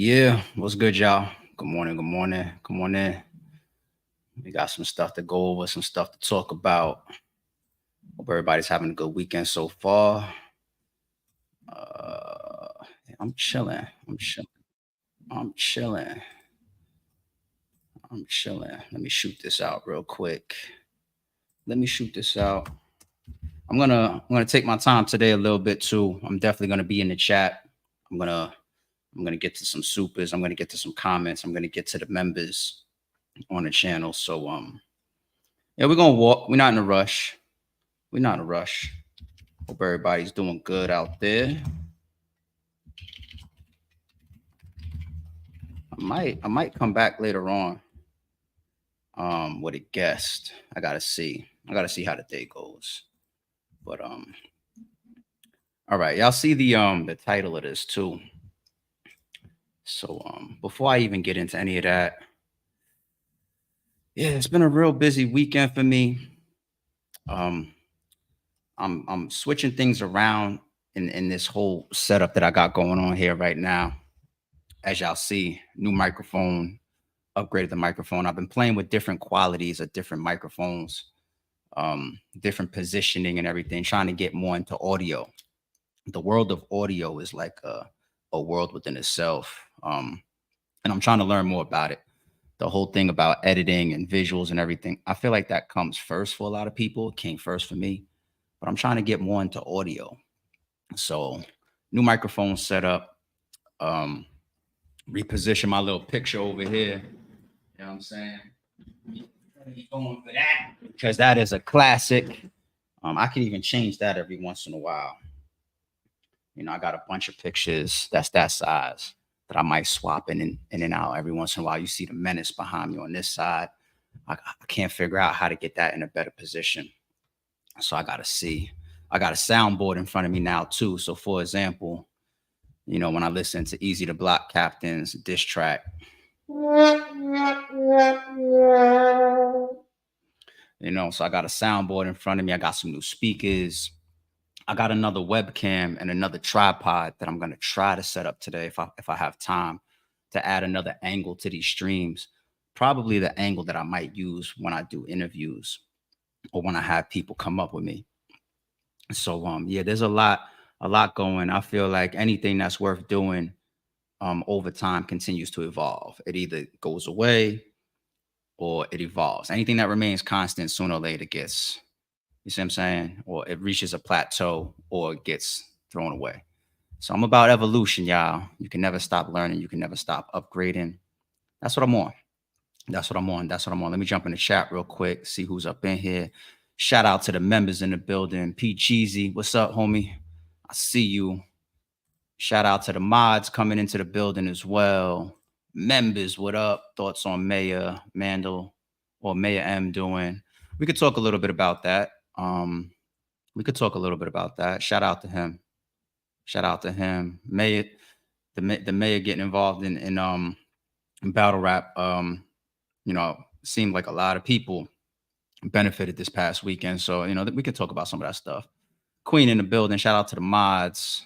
Yeah, what's good, y'all? Good morning, good morning. Come on in. We got some stuff to go over, some stuff to talk about. Hope everybody's having a good weekend so far. Uh, I'm chilling. I'm chilling. I'm chilling. I'm chilling. Let me shoot this out real quick. Let me shoot this out. I'm gonna take my time today a little bit too. I'm definitely gonna be in the chat. I'm gonna I'm gonna get to some supers. I'm gonna get to some comments. I'm gonna get to the members on the channel. So yeah, we're gonna walk. We're not in a rush. We're not in a rush. Hope everybody's doing good out there. I might come back later on with a guest. I gotta see. I gotta see how the day goes. But all right, y'all see the title of this too. So before I even get into any of that, yeah, it's been a real busy weekend for me. Um I'm switching things around in this whole setup that I got going on here right now. As y'all see, new microphone, upgraded the microphone. I've been playing with different qualities of different microphones, different positioning and everything, trying to get more into audio. The world of audio is like a world within itself. And I'm trying to learn more about it. The whole thing about editing and visuals and everything. I feel like that comes first for a lot of people. It came first for me, but I'm trying to get more into audio. So new microphone setup, um, reposition my little picture over here. You know what I'm saying? Going for that because that is a classic. I can even change that every once in a while. You know, I got a bunch of pictures that's that size that I might swap in and out every once in a while. You see the menace behind me on this side. I can't figure out how to get that in a better position. So I gotta see. I got a soundboard in front of me now too. So for example, you know, when I listen to Easy to Block Captain's diss track, you know, so I got a soundboard in front of me. I got some new speakers. I got another webcam and another tripod that I'm gonna try to set up today if I have time to add another angle to these streams. Probably the angle that I might use when I do interviews or when I have people come up with me. So yeah, there's a lot going. I feel like anything that's worth doing over time continues to evolve. It either goes away or it evolves. Anything that remains constant sooner or later gets, you see what I'm saying? Or it reaches a plateau or it gets thrown away. So I'm about evolution, y'all. You can never stop learning. You can never stop upgrading. That's what I'm on. That's what I'm on. That's what I'm on. Let me jump in the chat real quick, see who's up in here. Shout out to the members in the building. P Cheesy, what's up, homie? I see you. Shout out to the mods coming into the building as well. Members, what up? Thoughts on Mayor Mandel or Mayor M doing? We could talk a little bit about that. We could talk a little bit about that. Shout out to him. Shout out to him. Mayor, the mayor getting involved in battle rap. You know, seemed like a lot of people benefited this past weekend. So, you know, we can talk about some of that stuff. Queen in the building. Shout out to the mods.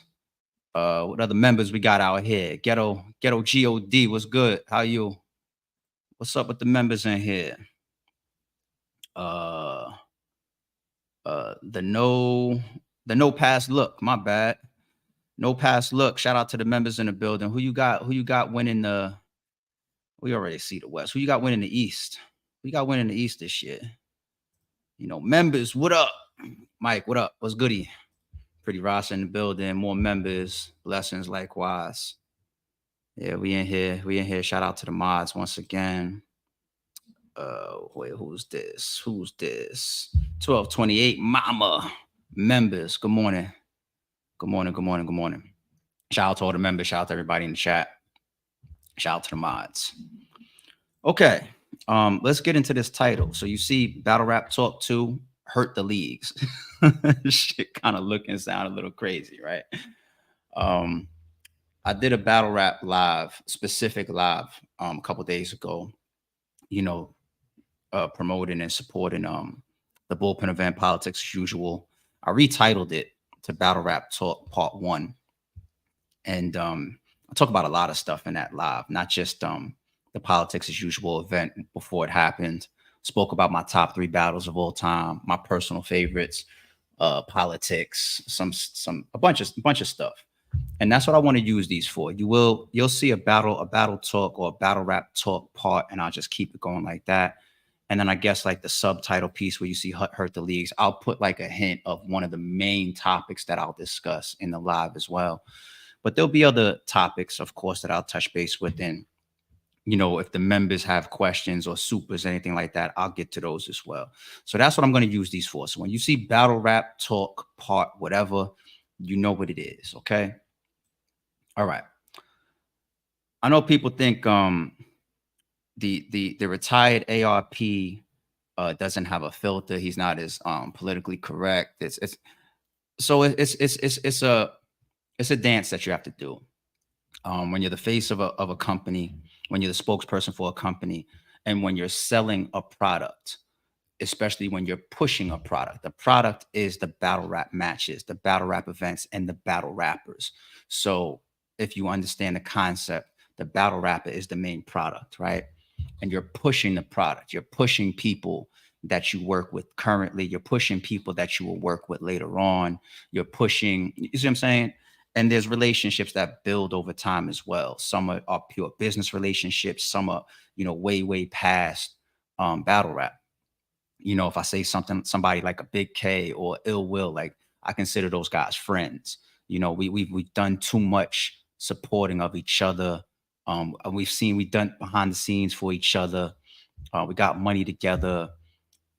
What other members we got out here? Ghetto God, what's good? How you? What's up with the members in here? Uh the no pass look, my bad. No pass look. Shout out to the members in the building. Who you got? Who you got winning the we already see the West. Who you got winning the East? Who you got winning the East this year? You know, members, what up? Mike, what up? What's goody? Pretty Ross in the building, more members, blessings likewise. Yeah, we in here. We in here. Shout out to the mods once again. Wait, who's this? Who's this? 1228 Mama members. Good morning. Good morning. Good morning. Good morning. Shout out to all the members. Shout out to everybody in the chat. Shout out to the mods. Okay. Let's get into this title. So you see Battle Rap Talk 2, Hurt the Leagues. Shit kind of look and sound a little crazy, right? I did a battle rap live, specific live, a couple days ago, you know, promoting and supporting the bullpen event, politics as usual. I retitled it to Battle Rap Talk Part 1. And I I talk about a lot of stuff in that live, not just the politics as usual event before it happened. Spoke about my top 3 battles of all time, my personal favorites, politics, some a bunch of stuff. And that's what I want to use these for. You'll see a battle talk or a battle rap talk part, and I'll just keep it going like that. And then I guess like the subtitle piece where you see hurt the leagues, I'll put like a hint of one of the main topics that I'll discuss in the live as well. But there'll be other topics, of course, that I'll touch base with. And, if the members have questions or supers, anything like that, I'll get to those as well. So that's what I'm going to use these for. So when you see battle rap, talk, part, whatever, you know what it is. Okay. All right. I know people think the retired ARP doesn't have a filter. He's not as politically correct. It's a dance that you have to do. When you're the face of a company, when you're the spokesperson for a company, and when you're selling a product, especially when you're pushing a product. The product is the battle rap matches, the battle rap events, and the battle rappers. So if you understand the concept, the battle rapper is the main product, right? And you're pushing the product. You're pushing people that you work with currently. You're pushing people that you will work with later on. You're pushing, you see what I'm saying? And there's relationships that build over time as well. Some are pure business relationships. Some are, way, way past battle rap. If I say somebody like a Big K or Ill Will, like I consider those guys friends. We've done too much supporting of each other. And we've done behind the scenes for each other. We got money together,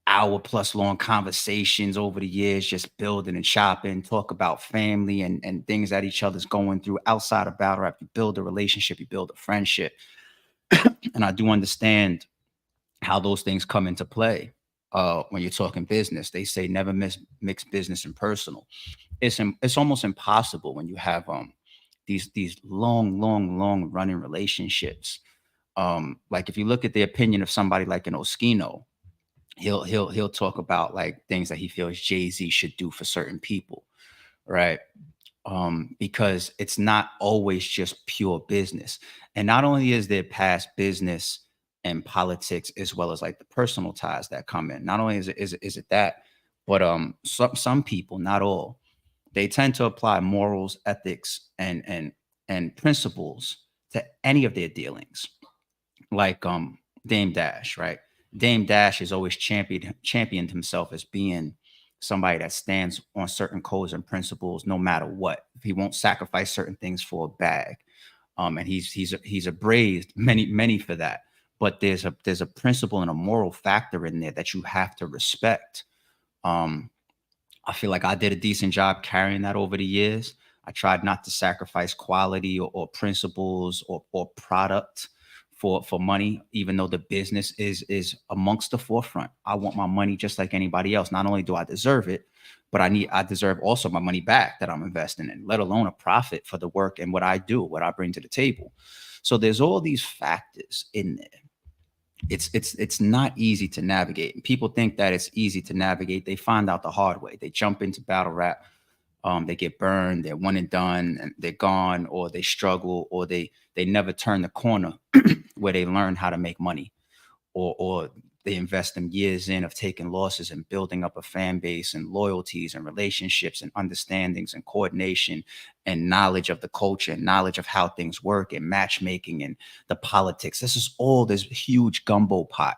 hour plus long conversations over the years, just building and shopping, talk about family and things that each other's going through outside of battle rap. You build a relationship, you build a friendship. And I do understand how those things come into play when you're talking business. They say never mix business and personal. It's almost impossible when you have these long running relationships. Like if you look at the opinion of somebody like an Oskino, he'll talk about like things that he feels Jay-Z should do for certain people, right? Because it's not always just pure business. And not only is there past business and politics as well as like the personal ties that come in. Not only is it that, but some people, not all, they tend to apply morals, ethics, and principles to any of their dealings. Like Dame Dash, right? Dame Dash has always championed himself as being somebody that stands on certain codes and principles no matter what. He won't sacrifice certain things for a bag. And he's abrazed many for that. But there's a principle and a moral factor in there that you have to respect. Um, I feel like I did a decent job carrying that over the years. I tried not to sacrifice quality or principles or product for money, even though the business is amongst the forefront. I want my money just like anybody else. Not only do I deserve it, but I deserve also my money back that I'm investing in, let alone a profit for the work and what I do, what I bring to the table. So there's all these factors in there. It's not easy to navigate. People think that it's easy to navigate. They find out the hard way. They jump into battle rap. They get burned. They're one and done, and they're gone, or they struggle, or they never turn the corner where they learn how to make money, or they invest them years in of taking losses and building up a fan base and loyalties and relationships and understandings and coordination and knowledge of the culture and knowledge of how things work and matchmaking and the politics. This is all this huge gumbo pot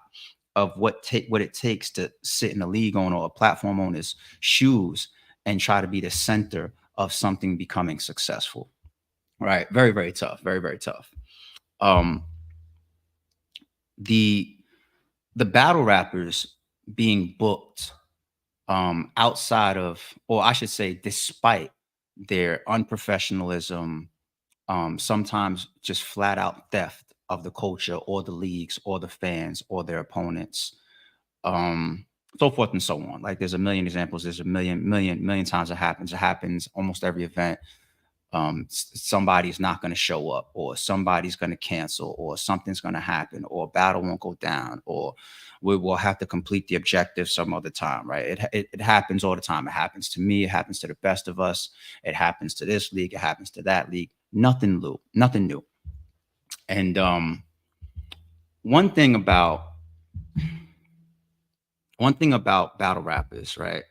of what it takes to sit in a league owner or a platform owner's shoes and try to be the center of something becoming successful. Right. Very, very tough. Very, very tough. Um, the the battle rappers being booked outside of, or I should say, despite their unprofessionalism, sometimes just flat out theft of the culture or the leagues or the fans or their opponents, so forth and so on. Like there's a million examples. There's a million times it happens. It happens almost every event. Somebody's not going to show up, or somebody's going to cancel, or something's going to happen, or a battle won't go down, or we will have to complete the objective some other time, right? It happens all the time. It happens to me. It happens to the best of us. It happens to this league. It happens to that league. Nothing new. And one thing about battle rappers, right?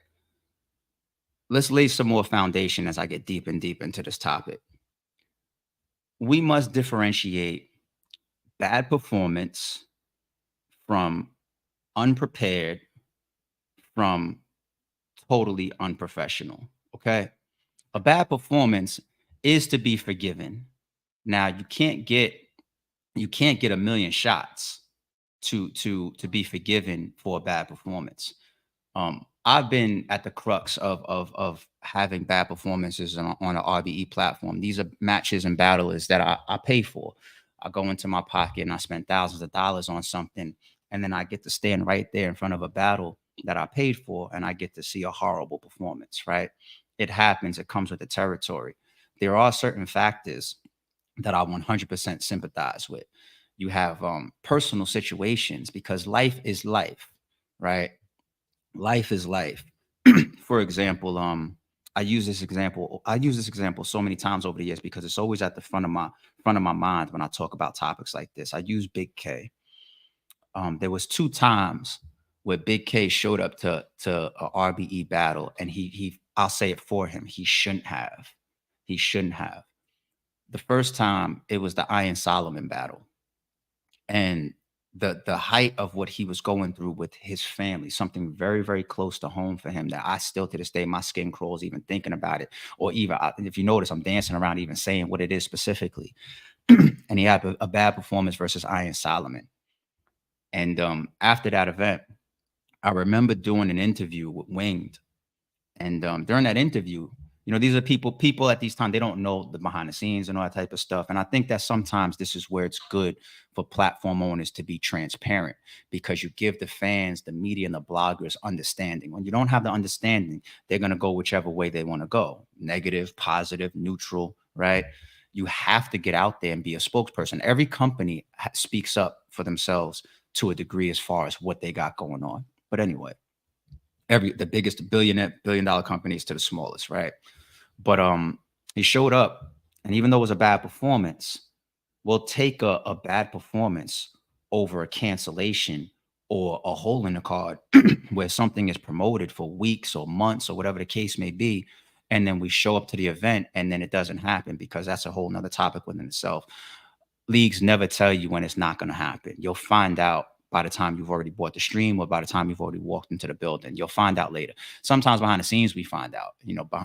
Let's lay some more foundation as I get deep and deep into this topic. We must differentiate bad performance from unprepared from totally unprofessional. Okay. A bad performance is to be forgiven. Now you can't get a million shots to be forgiven for a bad performance. I've been at the crux of having bad performances on an RBE platform. These are matches and battlers that I pay for. I go into my pocket and I spend thousands of dollars on something, and then I get to stand right there in front of a battle that I paid for, and I get to see a horrible performance. Right? It happens. It comes with the territory. There are certain factors that I 100% sympathize with. You have personal situations because life is life, right? Life is life. For example, I use this example so many times over the years because it's always at the front of my mind when I talk about topics like this. I use Big K. There was two times where Big K showed up to a RBE battle, and he I'll say it for him. He shouldn't have. He shouldn't have. The first time it was the Iron Solomon battle, and the height of what he was going through with his family, something very, very close to home for him that I still to this day, my skin crawls even thinking about it. Or even if you notice, I'm dancing around even saying what it is specifically. And he had a bad performance versus Iron Solomon. And after that event, I remember doing an interview with Winged. And during that interview, these are people at these times, they don't know the behind the scenes and all that type of stuff. And I think that sometimes this is where it's good for platform owners to be transparent, because you give the fans, the media, and the bloggers understanding. When you don't have the understanding, they're going to go whichever way they want to go: negative, positive, neutral, right? You have to get out there and be a spokesperson. Every company speaks up for themselves to a degree as far as what they got going on. But anyway, the biggest billion dollar companies to the smallest, right? But he showed up, and even though it was a bad performance, we'll take a bad performance over a cancellation or a hole in the card where something is promoted for weeks or months or whatever the case may be, and then we show up to the event and then it doesn't happen, because that's a whole nother topic within itself. Leagues never tell you when it's not going to happen. You'll find out by the time you've already bought the stream, or by the time you've already walked into the building. You'll find out later. Sometimes behind the scenes, we find out,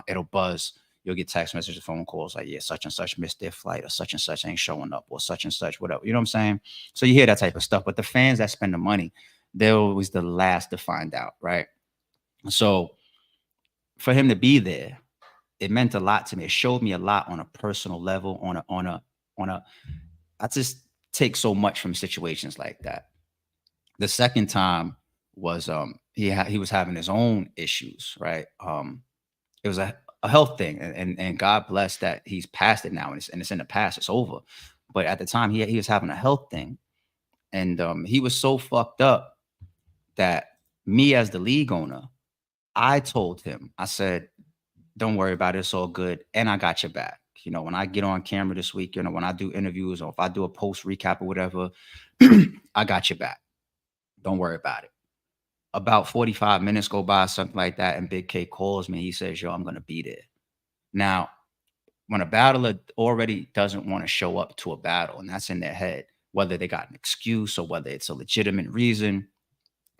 it'll buzz. You'll get text messages, phone calls like, yeah, such and such missed their flight, or such and such ain't showing up, or such and such, whatever. You know what I'm saying? So you hear that type of stuff. But the fans that spend the money, they're always the last to find out, right? So for him to be there, it meant a lot to me. It showed me a lot on a personal level, on a, I just take so much from situations like that. The second time was he was having his own issues, right? It was a health thing, and God bless that he's past it now, and it's in the past, it's over. But at the time, he was having a health thing, and he was so fucked up that me, as the league owner, I told him, I said, "Don't worry about it, it's all good, and I got your back." When I get on camera this week, when I do interviews, or if I do a post recap or whatever, I got your back. Don't worry about it. About 45 minutes go by, something like that, and Big K calls me. He says, "Yo, I'm gonna be there." Now, when a battler already doesn't want to show up to a battle, and that's in their head, whether they got an excuse or whether it's a legitimate reason,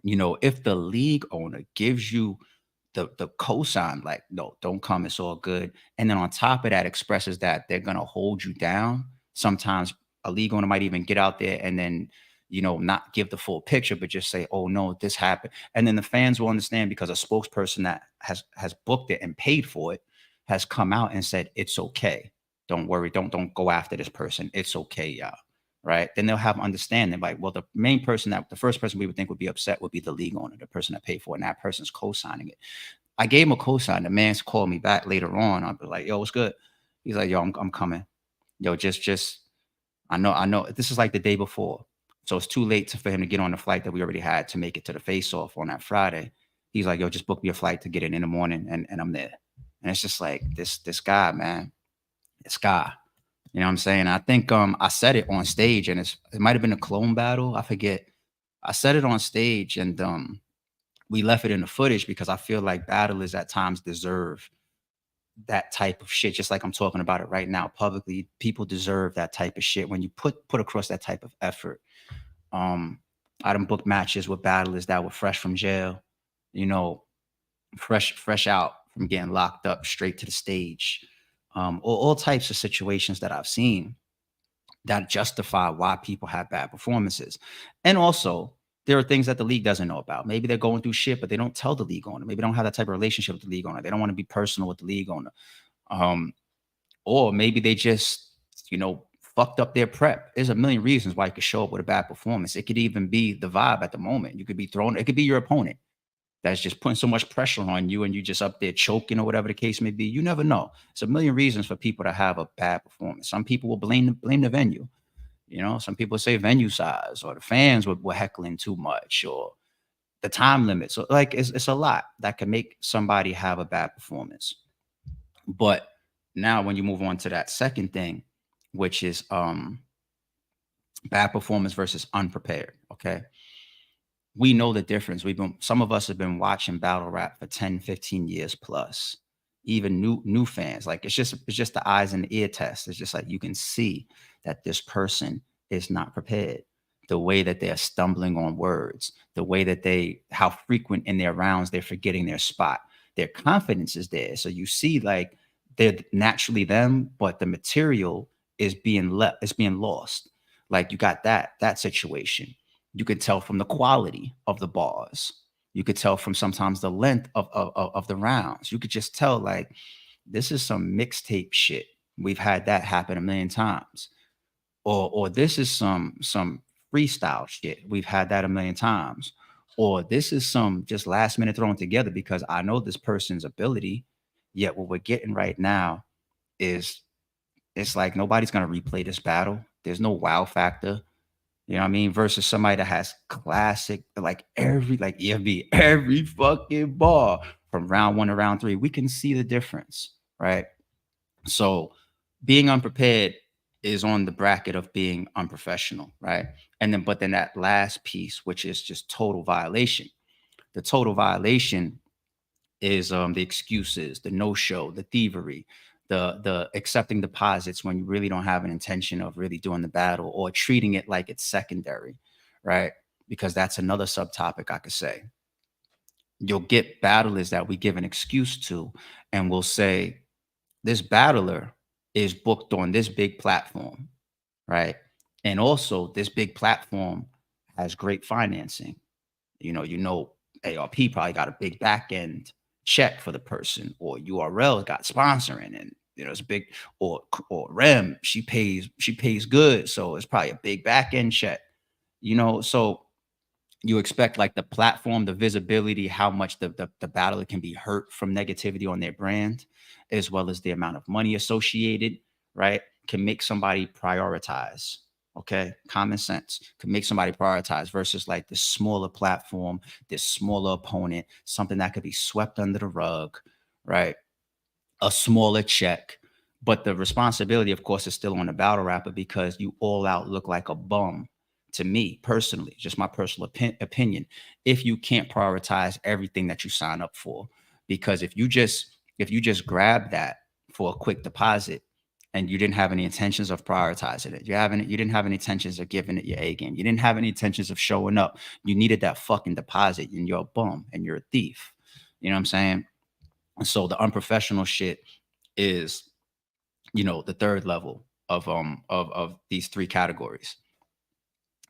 if the league owner gives you the cosign, like, no, don't come, it's all good, and then on top of that expresses that they're gonna hold you down. Sometimes a league owner might even get out there and then not give the full picture, but just say, "Oh no, this happened," and then the fans will understand, because a spokesperson that has booked it and paid for it has come out and said, "It's okay, don't worry, don't go after this person, it's okay, y'all." Right? Then they'll have understanding, like, well, the first person we would think would be upset would be the league owner, the person that paid for it, and that person's co-signing it. I gave him a cosign. The man's called me back later on. I'll be like, "Yo, what's good?" He's like, "Yo, I'm coming. Yo, just I know this is like the day before. So it's too late for him to get on the flight that we already had to make it to the face off on that Friday." He's like, "Yo, just book me a flight to get in the morning," and I'm there. And it's just like this guy, man, this guy. You know what I'm saying? I think I said it on stage, and it might have been a clone battle. I forget. I said it on stage, and we left it in the footage because I feel like battlers at times deserve that type of shit. Just like I'm talking about it right now publicly, people deserve that type of shit when you put across that type of effort. Um, I done booked matches with battlers that were fresh from jail, you know, fresh out from getting locked up straight to the stage. All types of situations that I've seen that justify why people have bad performances. And also, there are things that the league doesn't know about. Maybe they're going through shit, but they don't tell the league owner. Maybe they don't have that type of relationship with the league owner. They don't want to be personal with the league owner. Um, or maybe they just, fucked up their prep. There's a million reasons why you could show up with a bad performance. It could even be the vibe at the moment. You could be thrown, it could be your opponent that's just putting so much pressure on you and you just up there choking or whatever the case may be. You never know. It's a million reasons for people to have a bad performance. Some people will blame the venue. Some people say venue size or the fans were heckling too much or the time limit. So like it's a lot that can make somebody have a bad performance. But now when you move on to that second thing, which is bad performance versus unprepared. Okay. We know the difference. Some of us have been watching battle rap for 10, 15 years plus. Even new fans. Like it's just the eyes and the ear test. It's just like you can see that this person is not prepared. The way that they're stumbling on words, the way that how frequent in their rounds they're forgetting their spot. Their confidence is there. So you see like they're naturally them, but the material is being lost. Like you got that situation. You could tell from the quality of the bars. You could tell from sometimes the length of the rounds. You could just tell like this is some mixtape shit. We've had that happen a million times. Or this is some freestyle shit. We've had that a million times. Or this is some just last minute thrown together because I know this person's ability. Yet what we're getting right now is it's like nobody's gonna replay this battle. There's no wow factor. You know what I mean? Versus somebody that has classic, like EFB, every fucking ball from round one to round three. We can see the difference, right? So being unprepared is on the bracket of being unprofessional, right? But then that last piece, which is just total violation. The total violation is the excuses, the no-show, the thievery, the accepting deposits when you really don't have an intention of really doing the battle or treating it like it's secondary, right? Because that's another subtopic I could say. You'll get battlers that we give an excuse to, and we'll say, this battler is booked on this big platform, right? And also this big platform has great financing. ARP probably got a big back end check for the person, or URL got sponsoring, and it's big, or Rem, she pays good, so it's probably a big back end check. So you expect like the platform, the visibility, how much the battler can be hurt from negativity on their brand, as well as the amount of money associated, right? Can make somebody prioritize. Okay. Common sense can make somebody prioritize versus like this smaller platform, this smaller opponent, something that could be swept under the rug, right? A smaller check. But the responsibility, of course, is still on the battle rapper because you all out look like a bum to me personally, just my personal opinion, if you can't prioritize everything that you sign up for. Because if you just grab that for a quick deposit and you didn't have any intentions of prioritizing it, you didn't have any intentions of giving it your A game, you didn't have any intentions of showing up, you needed that fucking deposit and you're a bum and you're a thief. You know what I'm saying? So the unprofessional shit is, the third level of these three categories.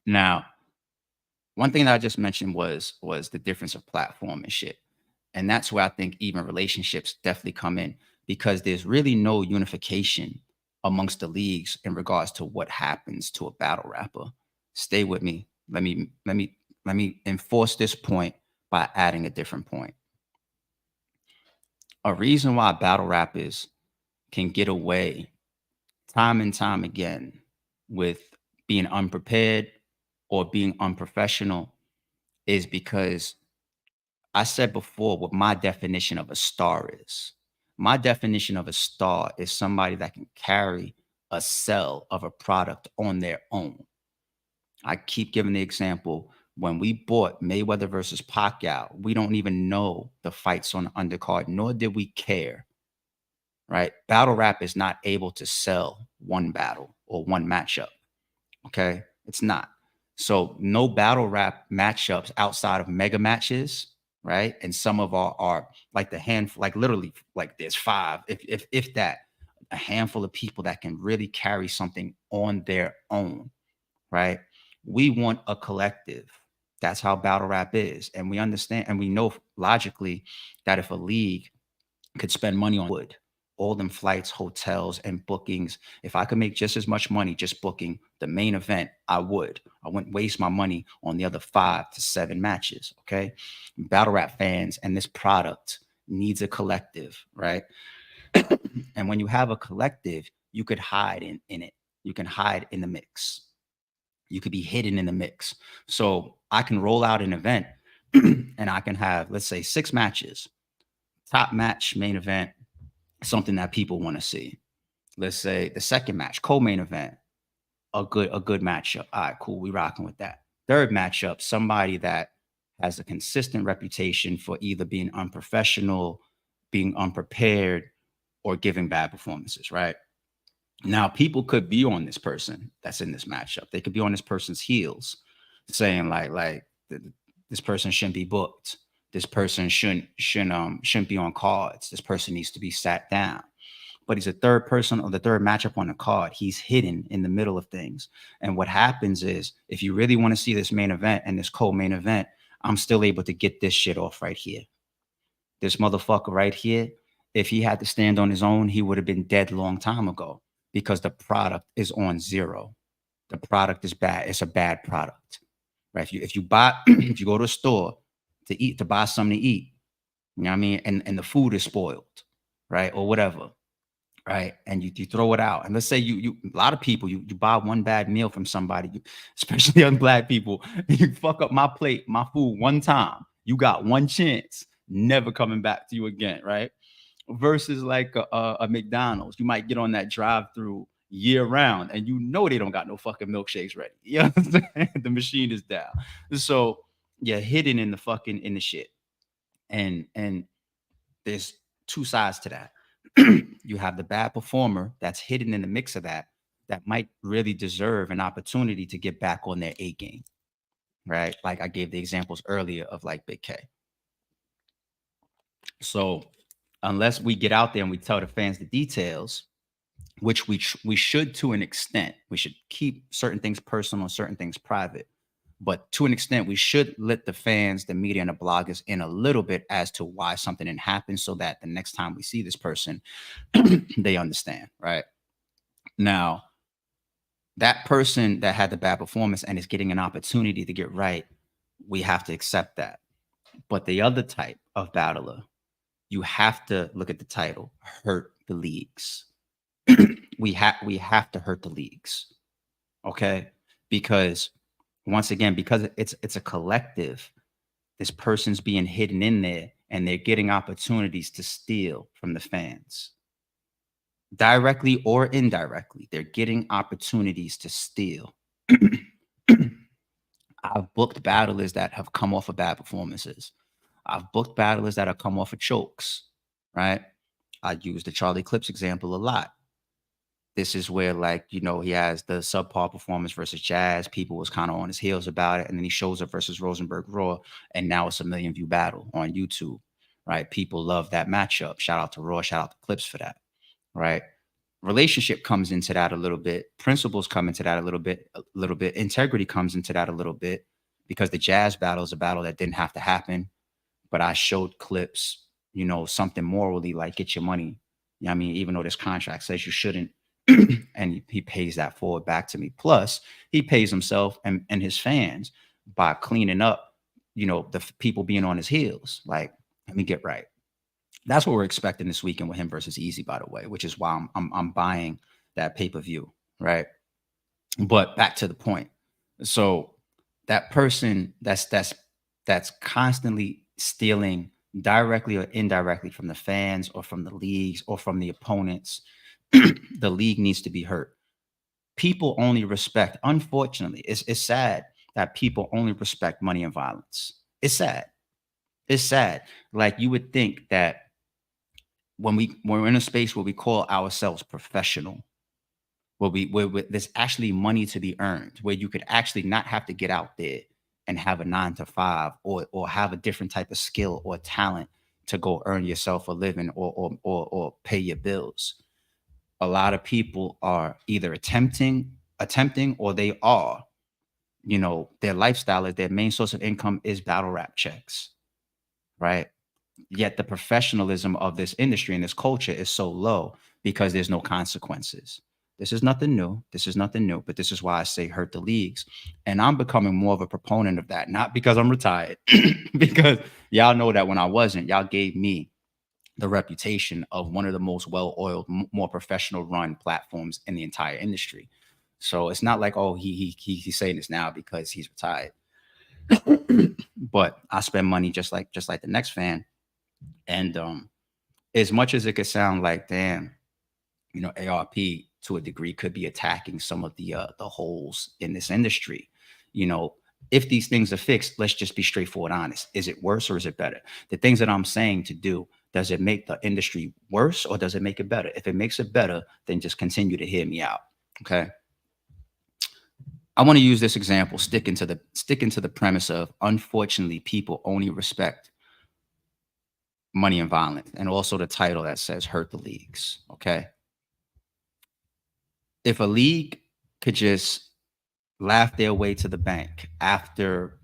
Now, one thing that I just mentioned was the difference of platform and shit. And that's where I think even relationships definitely come in because there's really no unification amongst the leagues in regards to what happens to a battle rapper. Stay with me. Let me enforce this point by adding a different point. A reason why battle rappers can get away time and time again with being unprepared or being unprofessional is because I said before what my definition of a star is. My definition of a star is somebody that can carry a sell of a product on their own. I keep giving the example. When we bought Mayweather versus Pacquiao, we don't even know the fights on the undercard, nor did we care, right? Battle rap is not able to sell one battle or one matchup. Okay. It's not. So no battle rap matchups outside of mega matches, right? And some of our are like the handful, like literally, like there's five, if that, a handful of people that can really carry something on their own, right? We want a collective. That's how battle rap is. And we understand and we know logically that if a league could spend money on wood, all them flights, hotels, and bookings. If I could make just as much money just booking the main event, I would. I wouldn't waste my money on the other 5 to 7 matches. Okay. Battle rap fans and this product needs a collective, right? And when you have a collective, you could hide in it. You can hide in the mix. You could be hidden in the mix. So I can roll out an event and I can have, let's say, 6 matches, top match, main event, something that people want to see. Let's say the second match, co-main event, a good matchup. All right, cool. We rocking with that. Third matchup, somebody that has a consistent reputation for either being unprofessional, being unprepared, or giving bad performances, right? Now, people could be on this person that's in this matchup. They could be on this person's heels, saying this person shouldn't be booked. This person shouldn't be on cards. This person needs to be sat down. But he's a third person or the third matchup on the card. He's hidden in the middle of things. And what happens is, if you really want to see this main event and this co-main event, I'm still able to get this shit off right here. This motherfucker right here, if he had to stand on his own, he would have been dead a long time ago because the product is on zero. The product is bad. It's a bad product, right? If you buy, if you go to a store to eat, to buy something to eat, you know what I mean? And the food is spoiled, right? Or whatever, right? And you throw it out. And let's say you a lot of people, you buy one bad meal from somebody, especially young black people, you fuck up my plate, my food one time. You got one chance, never coming back to you again, right? Versus like a McDonald's, you might get on that drive-through year round, and you know they don't got no fucking milkshakes ready. You know what I'm saying? The machine is down, so you're hidden in the fucking in the shit. And there's two sides to that. You have the bad performer that's hidden in the mix of that, that might really deserve an opportunity to get back on their A game, right? Like I gave the examples earlier of like Big K. So unless we get out there and we tell the fans the details, which we should to an extent, we should keep certain things personal, certain things private. But to an extent, we should let the fans, the media, and the bloggers in a little bit as to why something didn't happen, so that the next time we see this person, they understand, right? Now, that person that had the bad performance and is getting an opportunity to get right, we have to accept that. But the other type of battler, you have to look at the title, hurt the leagues. we have to hurt the leagues, okay? Because once again, because it's a collective, this person's being hidden in there and they're getting opportunities to steal from the fans, directly or indirectly. They're getting opportunities to steal. I've booked battlers that have come off of bad performances. I've booked battlers that have come off of chokes, right? I use the Charlie Clips example a lot. This is where, like, he has the subpar performance versus Jazz. People was kind of on his heels about it. And then he shows up versus Rosenberg Raw. And now it's a 1 million view battle on YouTube, right? People love that matchup. Shout out to Raw, shout out to Clips for that, right? Relationship comes into that a little bit. Principles come into that a little bit. Integrity comes into that a little bit, because the Jazz battle is a battle that didn't have to happen. But I showed Clips, something morally, like, get your money. You know what I mean? Even though this contract says you shouldn't. And he pays that forward back to me. Plus, he pays himself and his fans by cleaning up, the people being on his heels. Like, let me get right. That's what we're expecting this weekend with him versus Easy, by the way, which is why I'm buying that pay-per-view, right? But back to the point. So that person that's constantly stealing directly or indirectly from the fans or from the leagues or from the opponents, the league needs to be hurt. people only respect, unfortunately, it's sad that people only respect money and violence. It's sad. It's sad. Like, you would think that when we're in a space where we call ourselves professional, where there's actually money to be earned, where you could actually not have to get out there and have a 9 to 5, or have a different type of skill or talent to go earn yourself a living, or pay your bills. A lot of people are either attempting, or they are, their lifestyle is, their main source of income is battle rap checks, right? Yet the professionalism of this industry and this culture is so low because there's no consequences. This is nothing new. This is nothing new, but this is why I say hurt the leagues. And I'm becoming more of a proponent of that, not because I'm retired, because y'all know that when I wasn't, y'all gave me the reputation of one of the most well-oiled, more professional run platforms in the entire industry. So it's not like, oh, he's saying this now because he's retired. But I spend money just like the next fan. And as much as it could sound like, damn, ARP to a degree could be attacking some of the holes in this industry. You know, if these things are fixed, let's just be straightforward, honest. Is it worse or is it better? The things that I'm saying to do, does it make the industry worse or does it make it better? If it makes it better, then just continue to hear me out. Okay. I want to use this example, sticking to the premise of, unfortunately, people only respect money and violence, and also the title that says hurt the leagues. Okay. If a league could just laugh their way to the bank after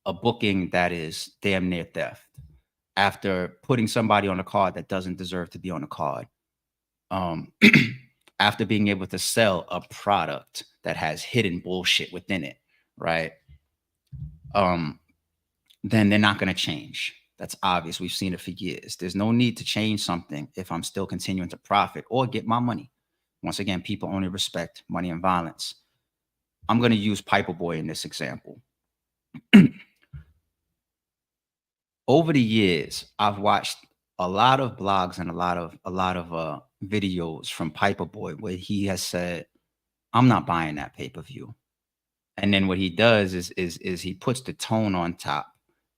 a booking that is damn near theft, after putting somebody on a card that doesn't deserve to be on a card, um, after being able to sell a product that has hidden bullshit within it, right? Um, then they're not going to change. That's obvious. We've seen it for years. There's no need to change something if I'm still continuing to profit or get my money. Once again, people only respect money and violence. I'm going to use Piper Boy in this example. Over the years, I've watched a lot of blogs and a lot of videos from Piper Boy where he has said, "I'm not buying that pay per view." And then what he does is he puts the tone on top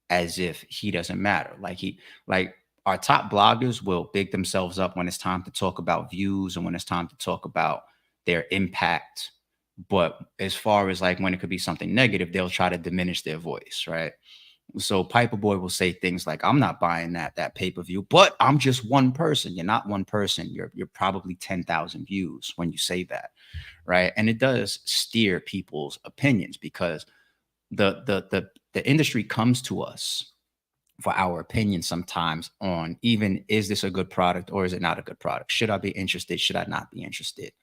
as if he doesn't matter. Like our top bloggers will big themselves up when it's time to talk about views and when it's time to talk about their impact. But as far as like when it could be something negative, they'll try to diminish their voice, right? So Piper Boy will say things like, "I'm not buying that pay-per-view, but I'm just one person." You're not one person. You're probably 10,000 views when you say that, right? And it does steer people's opinions because the industry comes to us for our opinion sometimes on, even, is this a good product or is it not a good product? Should I be interested? Should I not be interested?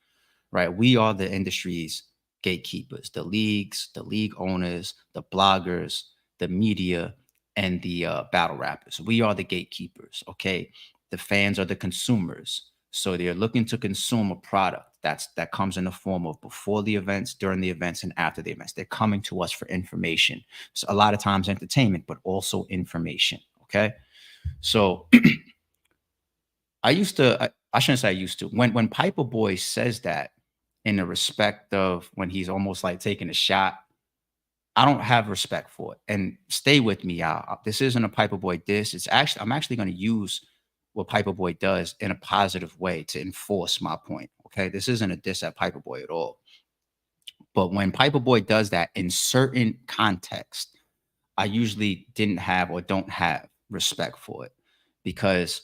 Right? We are the industry's gatekeepers, the leagues, the league owners, the bloggers, the media, and the battle rappers. We are the gatekeepers. Okay. The fans are the consumers. So they're looking to consume a product that comes in the form of before the events, during the events, and after the events. They're coming to us for information. So a lot of times entertainment, but also information. Okay. So I shouldn't say I used to. When Piper Boy says that, in the respect of when he's almost like taking a shot, I don't have respect for it. And stay with me, y'all. This isn't a Piper Boy diss. I'm actually going to use what Piper Boy does in a positive way to enforce my point. Okay. This isn't a diss at Piper Boy at all. But when Piper Boy does that in certain context, I usually didn't have or don't have respect for it because,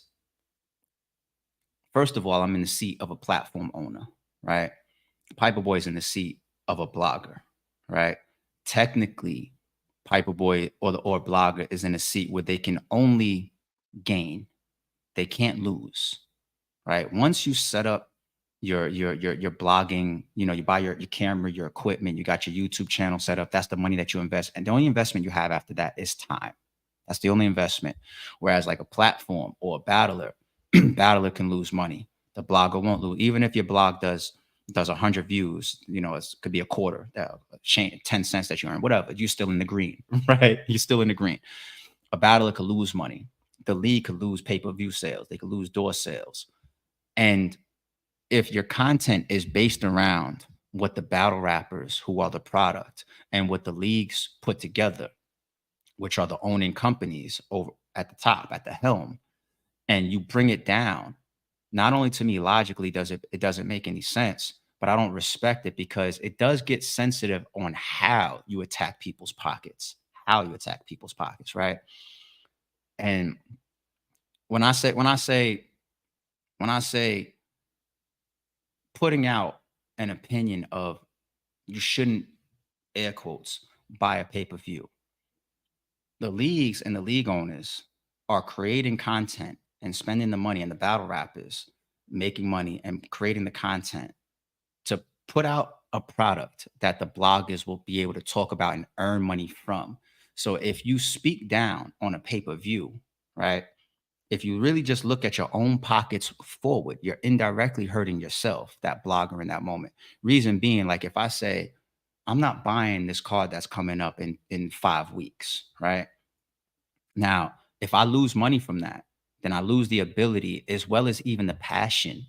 first of all, I'm in the seat of a platform owner, right? Piper Boy's in the seat of a blogger, right? Technically, Piper Boy or blogger is in a seat where they can only gain. They can't lose, right? Once you set up your blogging, you buy your camera, your equipment, you got your YouTube channel set up. That's the money that you invest, and the only investment you have after that is time. That's the only investment. Whereas like a platform or a battler, battler can lose money. The blogger won't lose, even if your blog does 100 views. It could be a quarter, 10 cents that you earn, whatever. You're still in the green, right? You're still in the green. A battler could lose money. The league could lose pay-per-view sales. They could lose door sales. And if your content is based around what the battle rappers who are the product and what the leagues put together, which are the owning companies over at the top, at the helm, and you bring it down, not only to me logically it doesn't make any sense, but I don't respect it because it does get sensitive on how you attack people's pockets, right? And when I say when I say when I say putting out an opinion of you shouldn't, air quotes, buy a pay-per-view, the leagues and the league owners are creating content and spending the money, and the battle rappers making money and creating the content to put out a product that the bloggers will be able to talk about and earn money from. So if you speak down on a pay-per-view, right? If you really just look at your own pockets forward, you're indirectly hurting yourself, that blogger in that moment. Reason being, like if I say, I'm not buying this card that's coming up in 5 weeks, right? Now, if I lose money from that, then I lose the ability as well as even the passion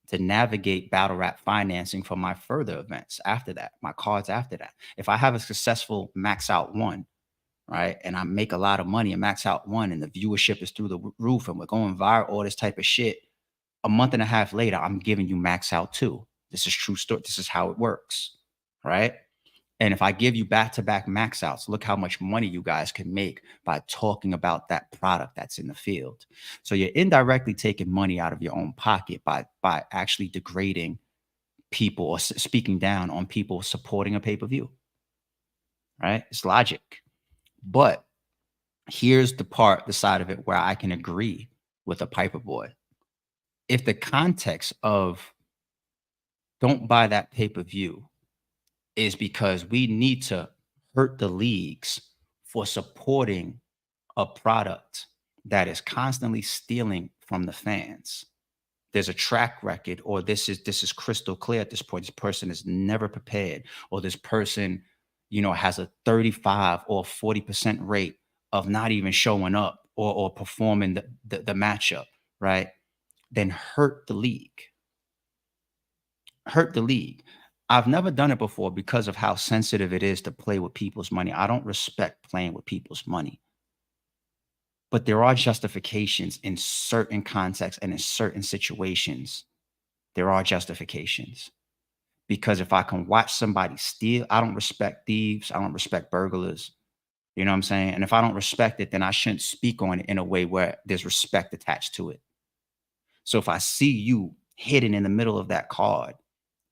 to navigate battle rap financing for my further events after that, my cards after that. If I have a successful max out one, right, and I make a lot of money and max out one and the viewership is through the roof and we're going viral, all this type of shit, a month and a half later, I'm giving you max out two. This is true story. This is how it works, right? And if I give you back to back max outs, look how much money you guys can make by talking about that product that's in the field. So you're indirectly taking money out of your own pocket by actually degrading people or speaking down on people supporting a pay-per-view, right? It's logic. But here's the side of it where I can agree with a Piper boy. If the context of don't buy that pay-per-view is because we need to hurt the leagues for supporting a product that is constantly stealing from the fans. There's a track record, or this is crystal clear at this point. This person is never prepared, or this person, has a 35 or 40% rate of not even showing up or performing the matchup, right? Then hurt the league. Hurt the league. I've never done it before because of how sensitive it is to play with people's money. I don't respect playing with people's money. But there are justifications in certain contexts and in certain situations. There are justifications. Because if I can watch somebody steal, I don't respect thieves. I don't respect burglars. You know what I'm saying? And if I don't respect it, then I shouldn't speak on it in a way where there's respect attached to it. So if I see you hidden in the middle of that card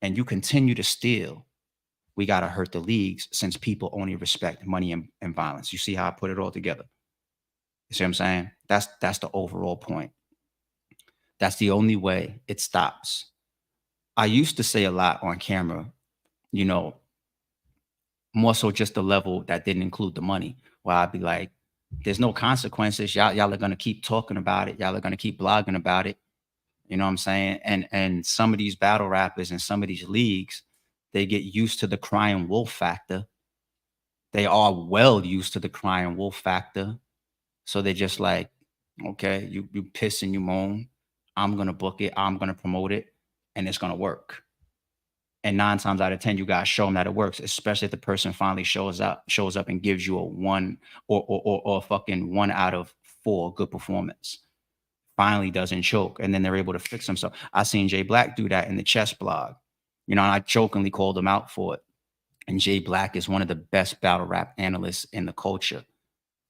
and you continue to steal, we got to hurt the leagues since people only respect money and violence. You see how I put it all together? You see what I'm saying? That's the overall point. That's the only way it stops. I used to say a lot on camera, you know, more so just the level that didn't include the money, where I'd be like, there's no consequences. Y'all are gonna keep talking about it. Y'all are gonna keep blogging about it. You know what I'm saying? And some of these battle rappers and some of these leagues, they get used to the crying wolf factor. They are well used to the crying wolf factor. So they're just like, okay, you piss and you moan. I'm gonna book it. I'm gonna promote it, and it's gonna work. And 9 times out of 10, you guys show them that it works, especially if the person finally shows up and gives you a one or a fucking 1 out of 4 good performance. Finally doesn't choke, and then they're able to fix themselves. I seen Jay Black do that in the chess blog, and I jokingly called him out for it. And Jay Black is one of the best battle rap analysts in the culture,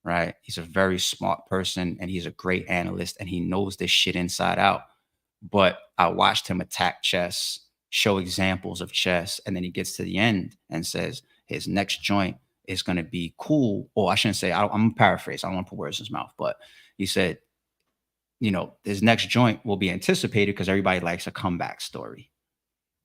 right? He's a very smart person and he's a great analyst and he knows this shit inside out. But I watched him attack chess, show examples of chess, and then he gets to the end and says his next joint is going to be cool. Or I shouldn't say, I'm going to paraphrase. I don't want to put words in his mouth, but he said, his next joint will be anticipated because everybody likes a comeback story,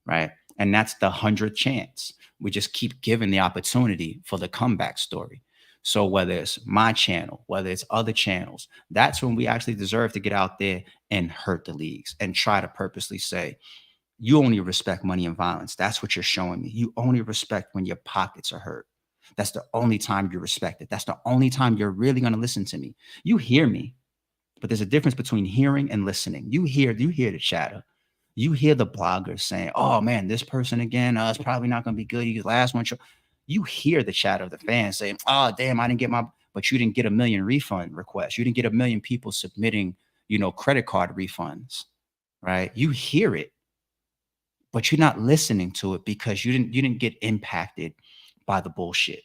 right? And that's the 100th chance. We just keep giving the opportunity for the comeback story. So whether it's my channel, whether it's other channels, that's when we actually deserve to get out there and hurt the leagues and try to purposely say, you only respect money and violence. That's what you're showing me. You only respect when your pockets are hurt. That's the only time you respect it. That's the only time you're really going to listen to me. You hear me, but there's a difference between hearing and listening. You hear the chatter. You hear the bloggers saying, "Oh man, this person again, it's probably not gonna be good. You last one." You hear the chatter of the fans saying, "Oh damn, I didn't get my," but you didn't get a million refund requests. You didn't get a million people submitting, credit card refunds, right? You hear it, but you're not listening to it because you didn't get impacted by the bullshit.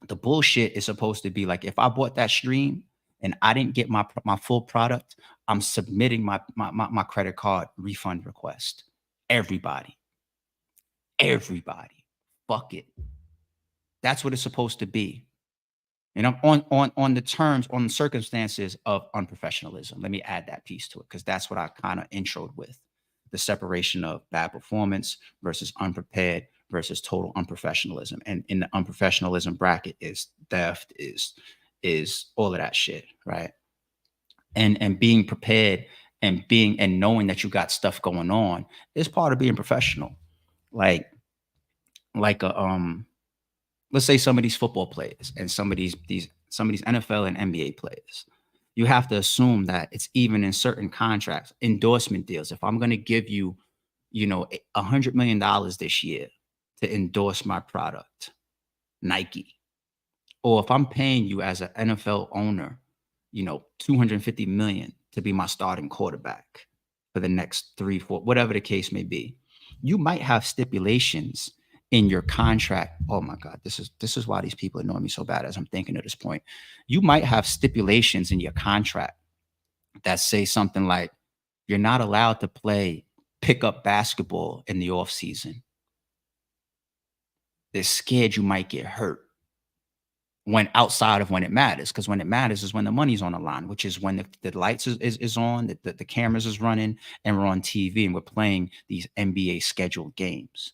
The bullshit is supposed to be like, if I bought that stream and I didn't get my full product, I'm submitting my credit card refund request. Everybody, everybody, fuck it. That's what it's supposed to be. And I'm on the terms, on the circumstances of unprofessionalism. Let me add that piece to it because that's what I kind of introed with the separation of bad performance versus unprepared versus total unprofessionalism. And in the unprofessionalism bracket is theft, is all of that shit, right? And being prepared and knowing that you got stuff going on is part of being professional. Like like a let's say some of these football players and some of these NFL and NBA players, you have to assume that it's even in certain contracts, endorsement deals. If I'm going to give you, $100 million this year to endorse my product, Nike, or if I'm paying you as an NFL owner, 250 million to be my starting quarterback for the next 3, 4, whatever the case may be, you might have stipulations in your contract. Oh my God, this is why these people annoy me so bad as I'm thinking at this point. You might have stipulations in your contract that say something like you're not allowed to play pickup basketball in the off season. They're scared you might get hurt when outside of when it matters, because when it matters is when the money's on the line, which is when the lights is on, the cameras is running, and we're on TV and we're playing these NBA scheduled games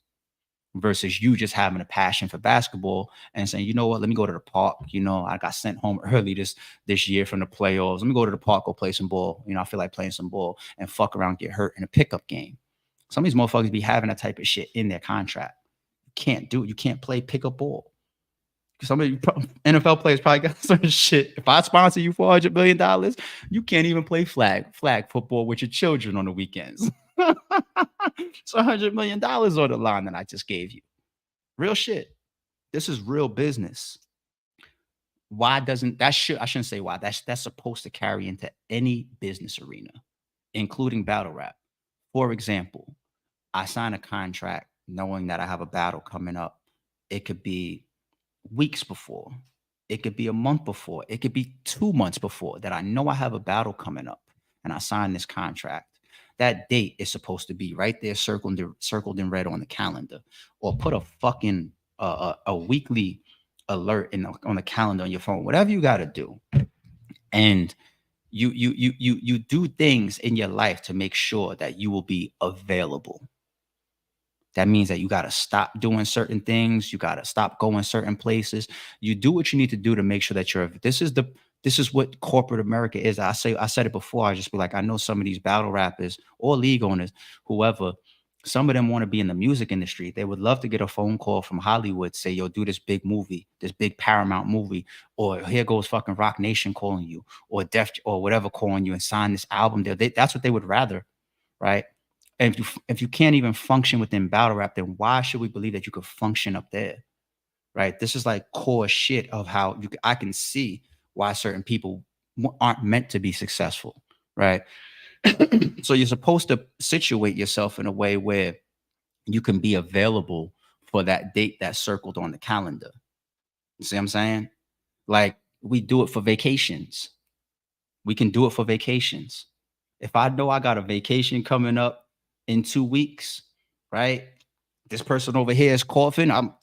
versus you just having a passion for basketball and saying, you know what, let me go to the park. I got sent home early this year from the playoffs. Let me go to the park, go play some ball. I feel like playing some ball and fuck around, get hurt in a pickup game. Some of these motherfuckers be having that type of shit in their contract. You can't do it. You can't play pickup ball. Some of you NFL players probably got some shit. If I sponsor you $400 million, you can't even play flag football with your children on the weekends. It's $100 million on the line that I just gave you. Real shit. This is real business. Why doesn't that shit? I shouldn't say why. That's supposed to carry into any business arena, including battle rap. For example, I sign a contract knowing that I have a battle coming up. It could be weeks before. It could be a month before. It could be 2 months before that I know I have a battle coming up and I sign this contract. That date is supposed to be right there circled in red on the calendar, or put a fucking a weekly alert on the calendar on your phone, whatever you got to do. And you do things in your life to make sure that you will be available. That means that you got to stop doing certain things. You got to stop going certain places. You do what you need to do to make sure that this is what corporate America is. I said it before. I just be like, I know some of these battle rappers or league owners, whoever, some of them want to be in the music industry. They would love to get a phone call from Hollywood, say, yo, do this big movie, this big Paramount movie, or here goes fucking Rock Nation calling you, or Def or whatever calling you, and sign this album deal. That's what they would rather, right? And if you can't even function within battle rap, then why should we believe that you could function up there? Right? This is like core shit of how I can see why certain people aren't meant to be successful, right? So you're supposed to situate yourself in a way where you can be available for that date that's circled on the calendar. You see what I'm saying? Like we do it for vacations. We can do it for vacations. If I know I got a vacation coming up in 2 weeks, right? This person over here is coughing. I'm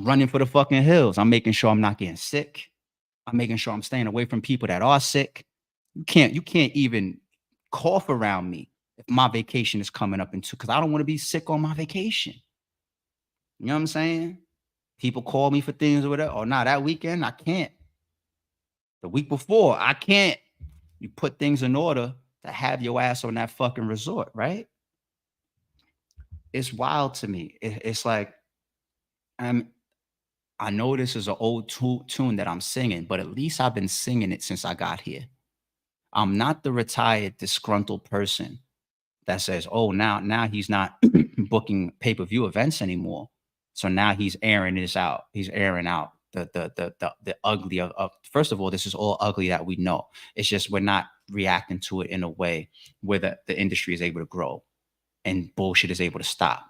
running for the fucking hills. I'm making sure I'm not getting sick. I'm making sure I'm staying away from people that are sick. You can't even cough around me if my vacation is coming up in 2, because I don't want to be sick on my vacation. You know what I'm saying? People call me for things or whatever. Oh, nah, that weekend I can't. The week before, I can't. You put things in order to have your ass on that fucking resort, right? It's wild to me. It's like I know this is an old tune that I'm singing, but at least I've been singing it since I got here. I'm not the retired, disgruntled person that says, oh, now he's not booking pay-per-view events anymore. So now he's airing this out. He's airing out the ugly of first of all, this is all ugly that we know. It's just we're not reacting to it in a way where the industry is able to grow and bullshit is able to stop.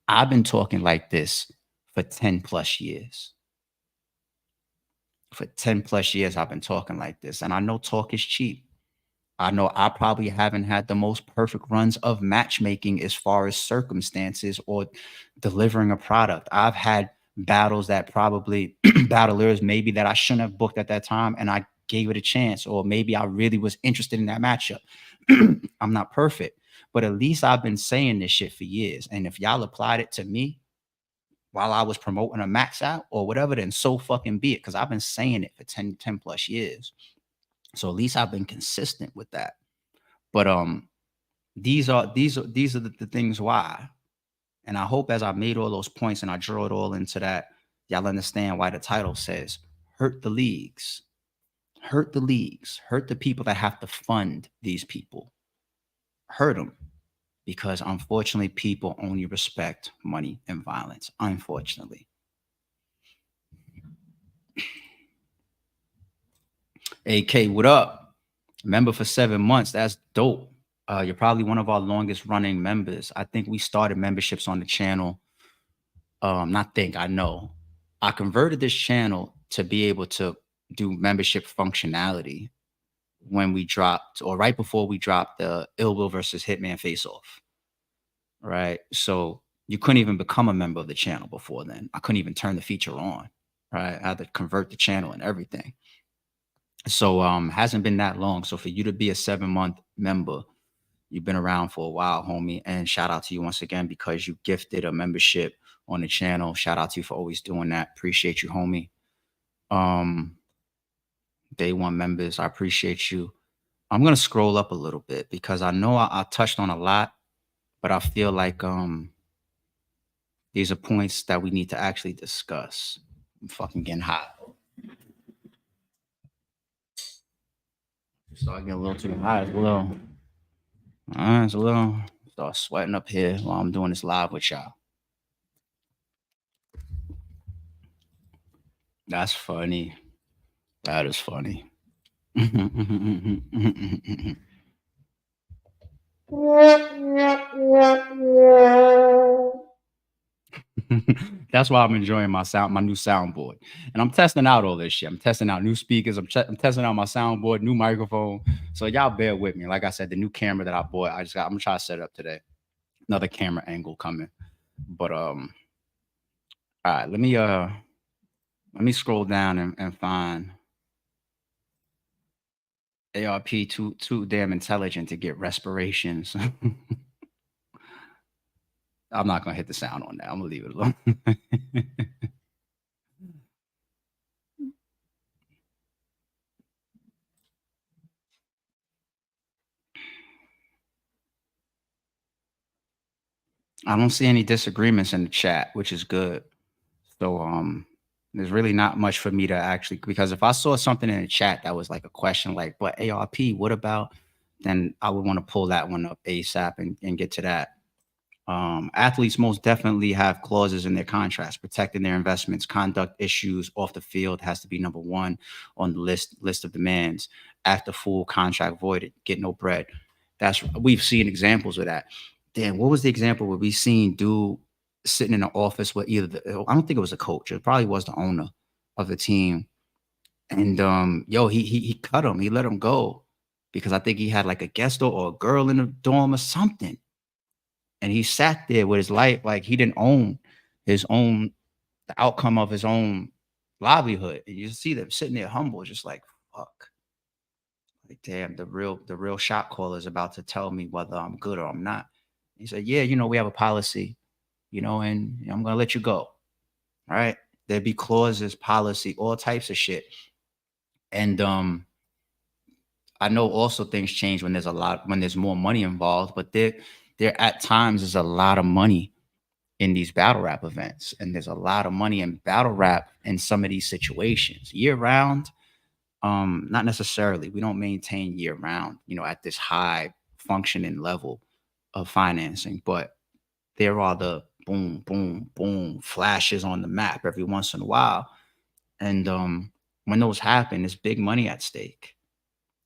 I've been talking like this for 10 plus years. For 10 plus years, I've been talking like this. And I know talk is cheap. I know I probably haven't had the most perfect runs of matchmaking as far as circumstances or delivering a product. I've had battles that probably battlers maybe that I shouldn't have booked at that time and I gave it a chance, or maybe I really was interested in that matchup. I'm not perfect, but at least I've been saying this shit for years. And if y'all applied it to me while I was promoting a max out or whatever, then so fucking be it. Cause I've been saying it for 10 plus years. So at least I've been consistent with that. But these are the things why. And I hope as I made all those points and I draw it all into that, y'all understand why the title says hurt the leagues. Hurt the leagues. Hurt the people that have to fund these people. Hurt them. Because unfortunately, people only respect money and violence. Unfortunately. AK, what up? Member for 7 months. That's dope. You're probably one of our longest running members. I think we started memberships on the channel. Not think, I know. I converted this channel to be able to do membership functionality when we dropped, or right before we dropped the Ill Will versus Hitman face off. Right. So you couldn't even become a member of the channel before then. I couldn't even turn the feature on. Right. I had to convert the channel and everything. So hasn't been that long. So for you to be a 7-month member, you've been around for a while, homie. And shout out to you once again because you gifted a membership on the channel. Shout out to you for always doing that. Appreciate you, homie. Day one members, I appreciate you. I'm gonna scroll up a little bit because I know I touched on a lot, but I feel like these are points that we need to actually discuss. I'm fucking getting hot. Start getting a little too hot as well. It's a little start sweating up here while I'm doing this live with y'all. That's funny. That is funny. That's why I'm enjoying my new soundboard, and I'm testing out all this shit. I'm testing out new speakers. I'm testing out my soundboard, new microphone. So y'all bear with me. Like I said, the new camera that I bought, I'm gonna try to set it up today. Another camera angle coming, but all right. Let me scroll down and find ARP too damn intelligent to get respirations. I'm not gonna hit the sound on that. I'm gonna leave it alone. I don't see any disagreements in the chat, which is good. So there's really not much for me to actually, because if I saw something in the chat that was like a question like, but ARP, what about? Then I would want to pull that one up ASAP and get to that. Athletes most definitely have clauses in their contracts protecting their investments. Conduct issues off the field has to be number one on the list of demands. After full contract voided, get no bread. We've seen examples of that. Damn, what was the example where we seen dude sitting in the office with I don't think it was a coach, it probably was the owner of the team. And he cut him, he let him go because I think he had like a guest or a girl in the dorm or something. And he sat there with his life like he didn't own the outcome of his own livelihood. And you see them sitting there humble, just like fuck. Like, damn, the real shot caller is about to tell me whether I'm good or I'm not. He said, yeah, we have a policy, and I'm gonna let you go. All right. There'd be clauses, policy, all types of shit. And I know also things change when there's more money involved, but there at times is a lot of money in these battle rap events. And there's a lot of money in battle rap in some of these situations. Year round, not necessarily. We don't maintain year round, at this high functioning level. of financing, but there are the boom, boom, boom flashes on the map every once in a while. And when those happen, it's big money at stake.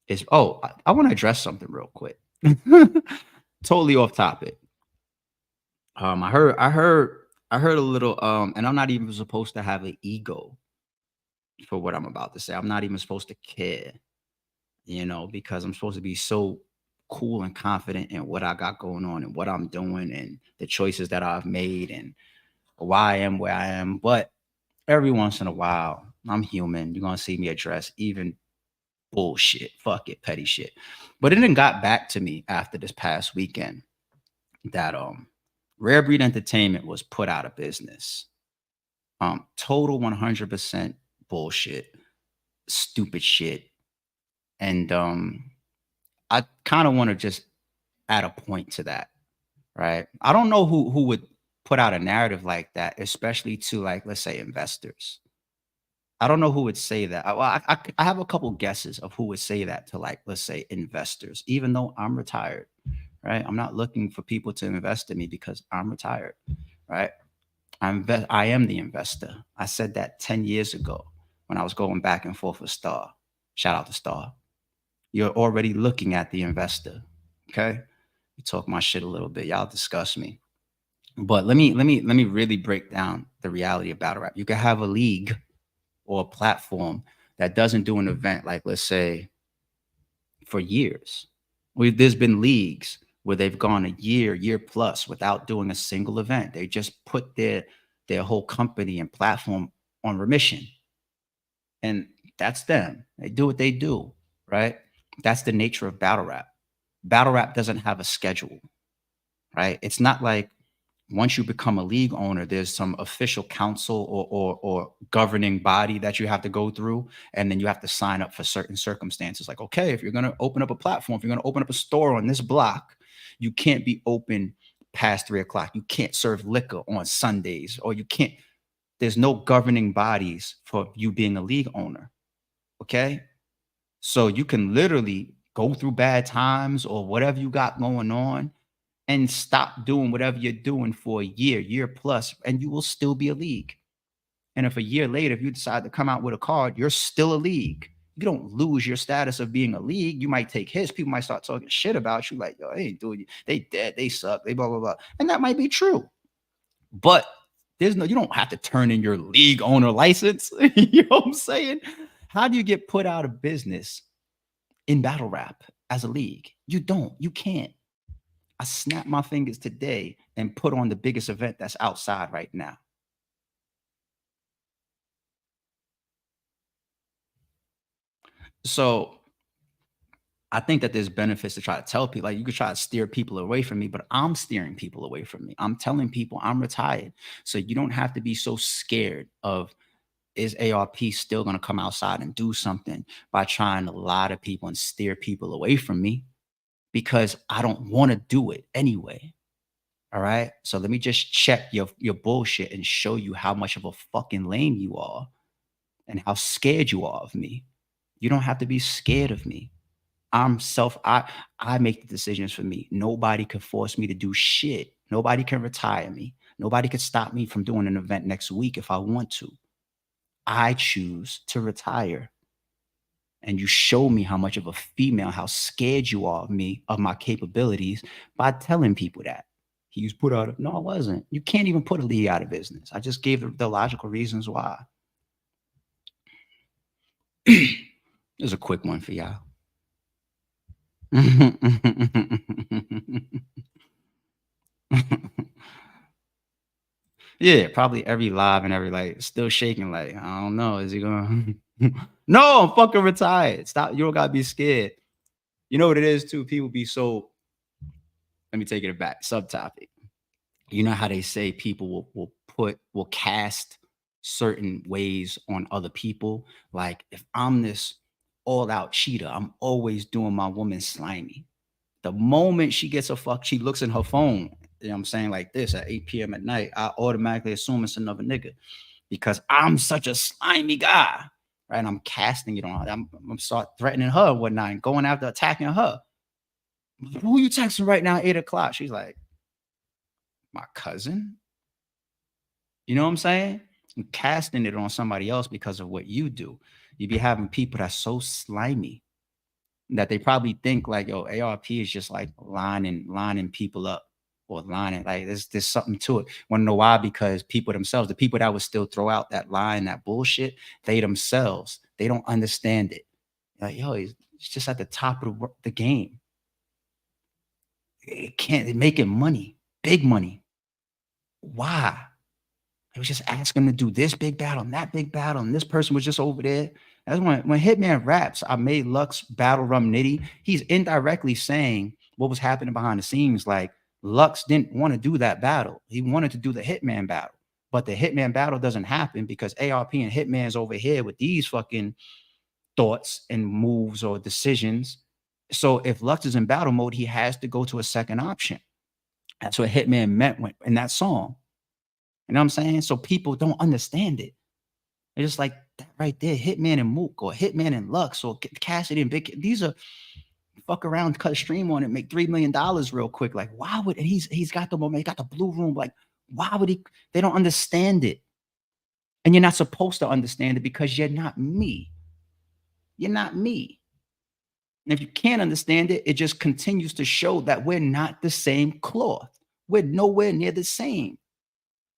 Is oh, I want to address something real quick. Totally off topic. I heard a little and I'm not even supposed to have an ego for what I'm about to say. I'm not even supposed to care, because I'm supposed to be so cool and confident in what I got going on and what I'm doing and the choices that I've made and why I am where I am. But every once in a while, I'm human. You're gonna see me address even bullshit, fuck it, petty shit. But it then got back to me after this past weekend that Rare Breed Entertainment was put out of business. Total 100% bullshit, stupid shit. And I kind of want to just add a point to that, right? I don't know who would put out a narrative like that, especially to, like, let's say, investors. I don't know who would say that. I have a couple guesses of who would say that to, like, let's say, investors, even though I'm retired, right? I'm not looking for people to invest in me because I'm retired, right? I am the investor. I said that 10 years ago when I was going back and forth with Star. Shout out to Star. You're already looking at the investor. Okay. You talk my shit a little bit. Y'all discuss me. But let me really break down the reality of battle rap. You can have a league or a platform that doesn't do an event, like, let's say, for years. There's been leagues where they've gone a year plus without doing a single event. They just put their whole company and platform on remission. And that's them. They do what they do, right? That's the nature of battle rap. Battle rap doesn't have a schedule, right? It's not like once you become a league owner, there's some official council or governing body that you have to go through, and then you have to sign up for certain circumstances. Like, okay, if you're gonna open up a platform, if you're gonna open up a store on this block, you can't be open past 3 o'clock. You can't serve liquor on Sundays, or you can't. There's no governing bodies for you being a league owner. Okay, so you can literally go through bad times or whatever you got going on and stop doing whatever you're doing for a year plus, and you will still be a league. And if a year later, if you decide to come out with a card, you're still a league. You don't lose your status of being a league. You might take hits. People might start talking shit about you, like, yo, they ain't doing you. They dead. They suck. They blah, blah, blah. And that might be true. But you don't have to turn in your league owner license. You know what I'm saying? How do you get put out of business in battle rap as a league? You don't. You can't. I snap my fingers today and put on the biggest event that's outside right now. So I think that there's benefits to try to tell people. Like, you could try to steer people away from me, but I'm steering people away from me. I'm telling people I'm retired. So you don't have to be so scared of, is ARP still going to come outside and do something, by trying to lie to people and steer people away from me, because I don't want to do it anyway. All right. So let me just check your bullshit and show you how much of a fucking lame you are and how scared you are of me. You don't have to be scared of me. I make the decisions for me. Nobody can force me to do shit. Nobody can retire me. Nobody can stop me from doing an event next week if I want to. I choose to retire. And you show me how much of a female, how scared you are of me, of my capabilities, by telling people that. He was put out of, no, I wasn't. You can't even put a league out of business. I just gave the logical reasons why. There's a quick one for y'all. Yeah, probably every live and every, like, still shaking, like, I don't know, is he gonna no, I'm fucking retired. Stop, you don't gotta be scared. You know what it is too? People be so, let me take it back. Subtopic. You know how they say people will cast certain ways on other people. Like, if I'm this all out cheater, I'm always doing my woman slimy. The moment she gets a fuck, she looks in her phone, you know what I'm saying, like this at 8 p.m. at night, I automatically assume it's another nigga, because I'm such a slimy guy. Right. And I'm casting it on her. I'm start threatening her and whatnot and going after attacking her. Who you texting right now, 8 o'clock? She's like, my cousin. You know what I'm saying? And casting it on somebody else because of what you do. You be having people that's so slimy that they probably think like, yo, ARP is just like lining people up or lining. Like there's something to it. Want to know why? Because people themselves, the people that would still throw out that line, that bullshit, they themselves, they don't understand it. Like, yo, it's just at the top of the game. It can't make it money, big money. Why? It was just asking him to do this big battle and that big battle, and this person was just over there. That's when Hitman raps, I made Lux battle Rum Nitty. He's indirectly saying what was happening behind the scenes. Like Lux didn't want to do that battle. He wanted to do the Hitman battle. But the Hitman battle doesn't happen because ARP and Hitman's over here with these fucking thoughts and moves or decisions. So if Lux is in battle mode, he has to go to a second option. That's what Hitman meant in that song. You know what I'm saying? So people don't understand it. They're just like that right there, Hitman and Mook or Hitman and Lux or Cassidy and Big. These are fuck around, cut a stream on it, make $3 million real quick. Like, why would, and he's got the moment, he got the blue room. Like, why would he? They don't understand it. And you're not supposed to understand it because you're not me. You're not me. And if you can't understand it, it just continues to show that we're not the same cloth. We're nowhere near the same.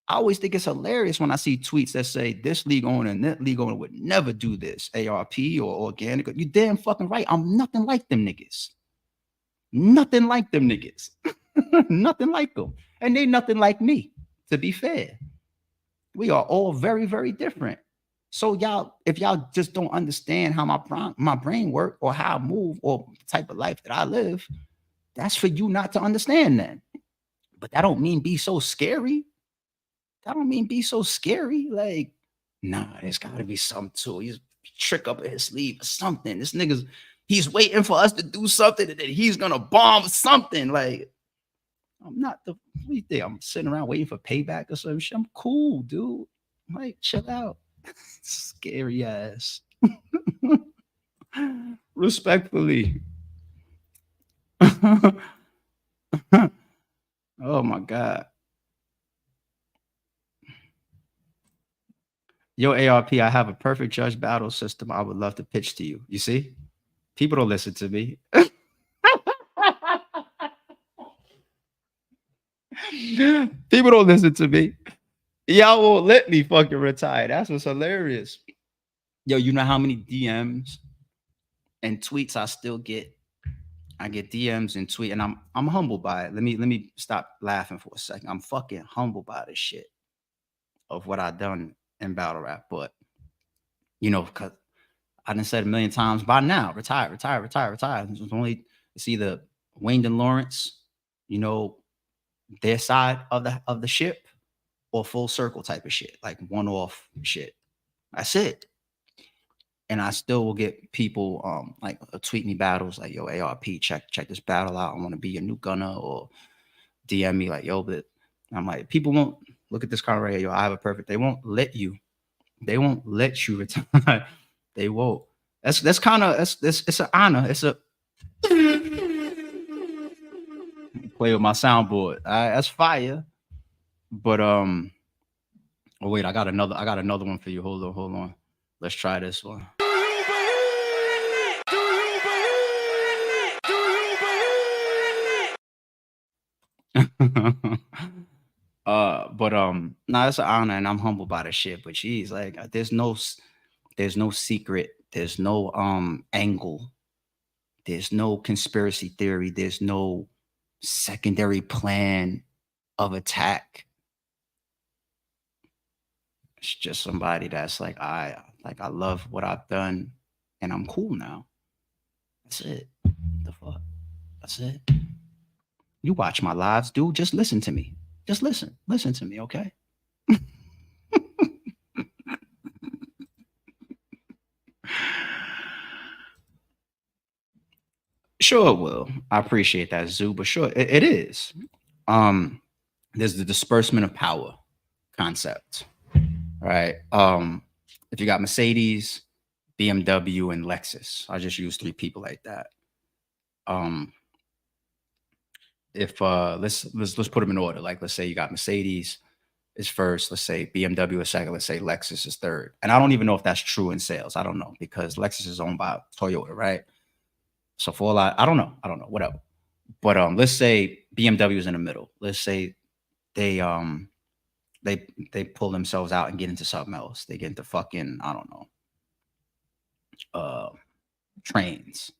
I always think it's hilarious when I see tweets that say this league owner and that league owner would never do this, ARP or organic. You damn fucking right. I'm nothing like them niggas. Nothing like them niggas. Nothing like them. And they nothing like me, to be fair. We are all very, very different. So y'all, if y'all just don't understand how my brain work or how I move or the type of life that I live, that's for you not to understand that. But that don't mean be so scary. That don't mean be so scary. Like, nah, there's gotta be something to it. He's trick up his sleeve or something. This nigga's he's waiting for us to do something and then he's gonna bomb something. Like, I'm not the what do you think? I'm sitting around waiting for payback or some shit. I'm cool, dude. Like, chill out. Scary ass. Respectfully. Oh my God. Yo, ARP, I have a perfect judge battle system I would love to pitch to you. You see? People don't listen to me. People don't listen to me. Y'all won't let me fucking retire. That's what's hilarious. Yo, you know how many DMs and tweets I still get? I get DMs and tweet, and I'm humbled by it. Let me stop laughing for a second. I'm fucking humbled by this shit of what I done in battle rap. But you know, because I done said a million times by now, retire, retire, retire, retire. It's either Wayne and Lawrence, you know, their side of the ship, or full circle type of shit, like one-off shit. That's it. And I still will get people like tweet me battles like, yo, ARP, check this battle out. I want to be your new gunner, or DM me like, yo, but I'm like, people won't look at this card right here. Yo, I have a perfect. They won't let you. They won't let you retire. They won't. That's kind of it's an honor. It's a play with my soundboard. That's fire. But oh wait, I got another one for you. Hold on. Let's try this one. But nah, it's an honor, and I'm humbled by the shit. But geez, like there's no secret, there's no angle, there's no conspiracy theory, there's no secondary plan of attack. It's just somebody that's like, I love what I've done, and I'm cool now. That's it. The fuck. That's it. You watch my lives, dude. Just listen to me. Just listen. Listen to me, okay? Sure, it will. I appreciate that, Zoo, but sure, it is. Um, there's the disbursement of power concept, right? If you got Mercedes, BMW, and Lexus, I just use three people like that. Um, if let's put them in order. Like let's say you got Mercedes is first, let's say BMW is second, let's say Lexus is third. And I don't even know if that's true in sales. I don't know because Lexus is owned by Toyota, right? So for all I don't know, whatever. But let's say BMW is in the middle. Let's say they they pull themselves out and get into something else. They get into fucking, I don't know, uh trains,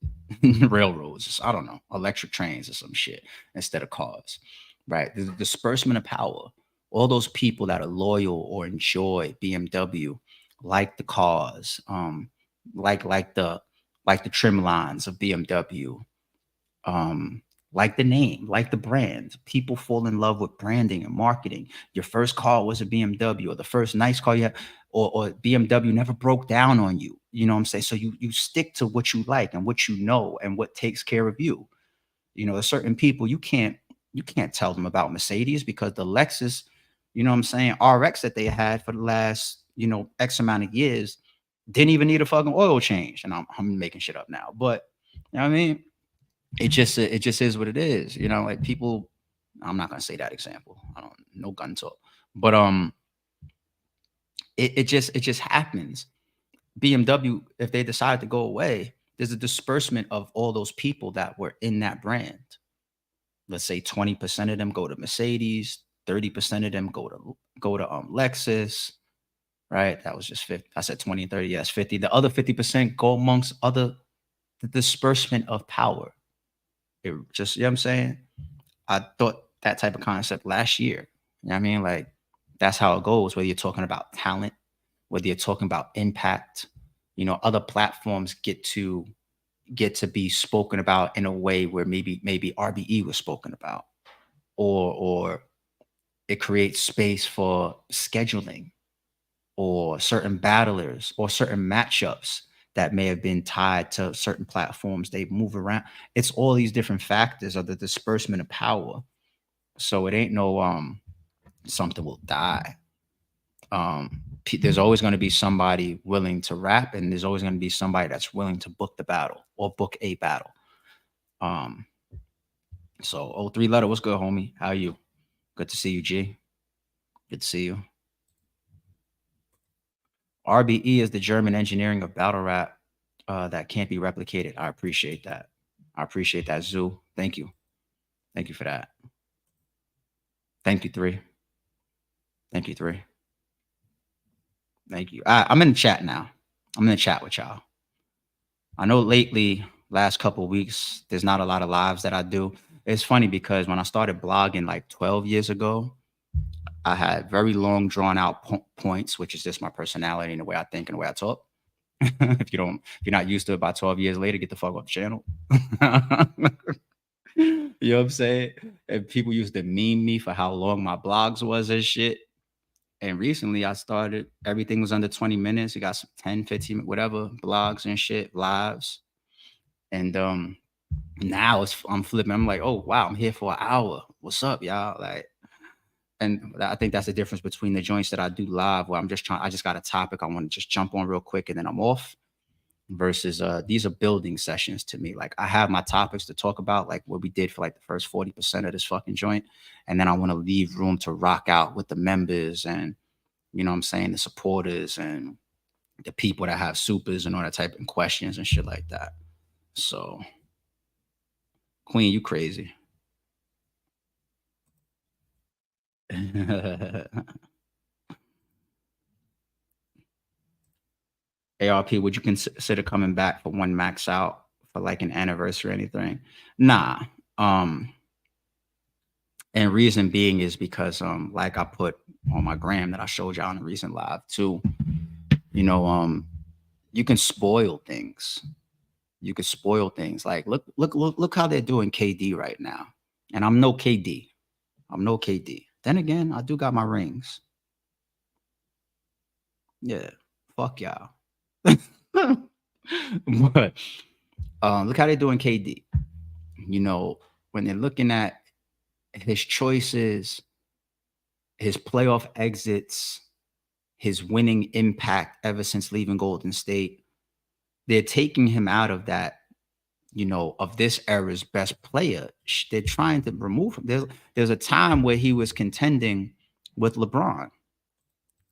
railroads, I don't know, electric trains or some shit instead of cars, right? The disbursement of power. All those people that are loyal or enjoy BMW, like the cars, like the trim lines of BMW, um, like the name, like the brand. People fall in love with branding and marketing. Your first car was a BMW, or the first nice car you had, or BMW never broke down on you. You know what I'm saying? So you stick to what you like and what you know and what takes care of you. You know, there's certain people you can't tell them about Mercedes because the Lexus, you know what I'm saying, RX that they had for the last, X amount of years didn't even need a fucking oil change. And I'm making shit up now. But you know what I mean? It just is what it is. Like people, I'm not gonna say that example. I don't no gun talk. But it just happens. BMW, if they decide to go away, there's a disbursement of all those people that were in that brand. Let's say 20% of them go to Mercedes, 30% of them go to Lexus, right? That was just 50. I said 20 and 30, yes, 50. The other 50% go amongst other the disbursement of power. It just, you know what I'm saying? I thought that type of concept last year. You know what I mean? Like that's how it goes, whether you're talking about talent, whether you're talking about impact, other platforms get to be spoken about in a way where maybe RBE was spoken about, or it creates space for scheduling or certain battlers or certain matchups that may have been tied to certain platforms. They move around. It's all these different factors of the disbursement of power. So it ain't no something will die. There's always going to be somebody willing to rap, and there's always going to be somebody that's willing to book the battle or book a battle. Um, so three letter, what's good, homie? How are you? Good to see you, G. Good to see you. RBE is the German engineering of battle rap that can't be replicated. I appreciate that. I appreciate that, Zoo. Thank you. Thank you for that. Thank you, three. Thank you, three. Thank you. I'm in the chat now. I'm in the chat with y'all. I know lately, last couple of weeks, there's not a lot of lives that I do. It's funny because when I started blogging like 12 years ago, I had very long, drawn out points, which is just my personality and the way I think and the way I talk. If you're not used to it by 12 years later, get the fuck off the channel. You know what I'm saying? And people used to meme me for how long my blogs was and shit. And recently I started, everything was under 20 minutes. You got some 10, 15, whatever, blogs and shit, lives. And now I'm flipping. I'm like, oh wow, I'm here for an hour. What's up, y'all? Like, and I think that's the difference between the joints that I do live, where I just got a topic I want to just jump on real quick and then I'm off. Versus these are building sessions to me. Like I have my topics to talk about, like what we did for like the first 40% of this fucking joint. And then I want to leave room to rock out with the members and, you know what I'm saying, the supporters and the people that have supers and all that type of questions and shit like that. So, Queen, you crazy. ARP, would you consider coming back for one max out for like an anniversary or anything? Nah. And reason being is because like I put on my gram that I showed y'all in the recent live too, you know, you can spoil things. You can spoil things. Like look how they're doing KD right now. And I'm no KD. I'm no KD. Then again, I do got my rings. Yeah. Fuck y'all. But look how they're doing KD. You know, when they're looking at his choices, his playoff exits, his winning impact ever since leaving Golden State, they're taking him out of that of this era's best player. They're trying to remove him. There's a time where he was contending with LeBron,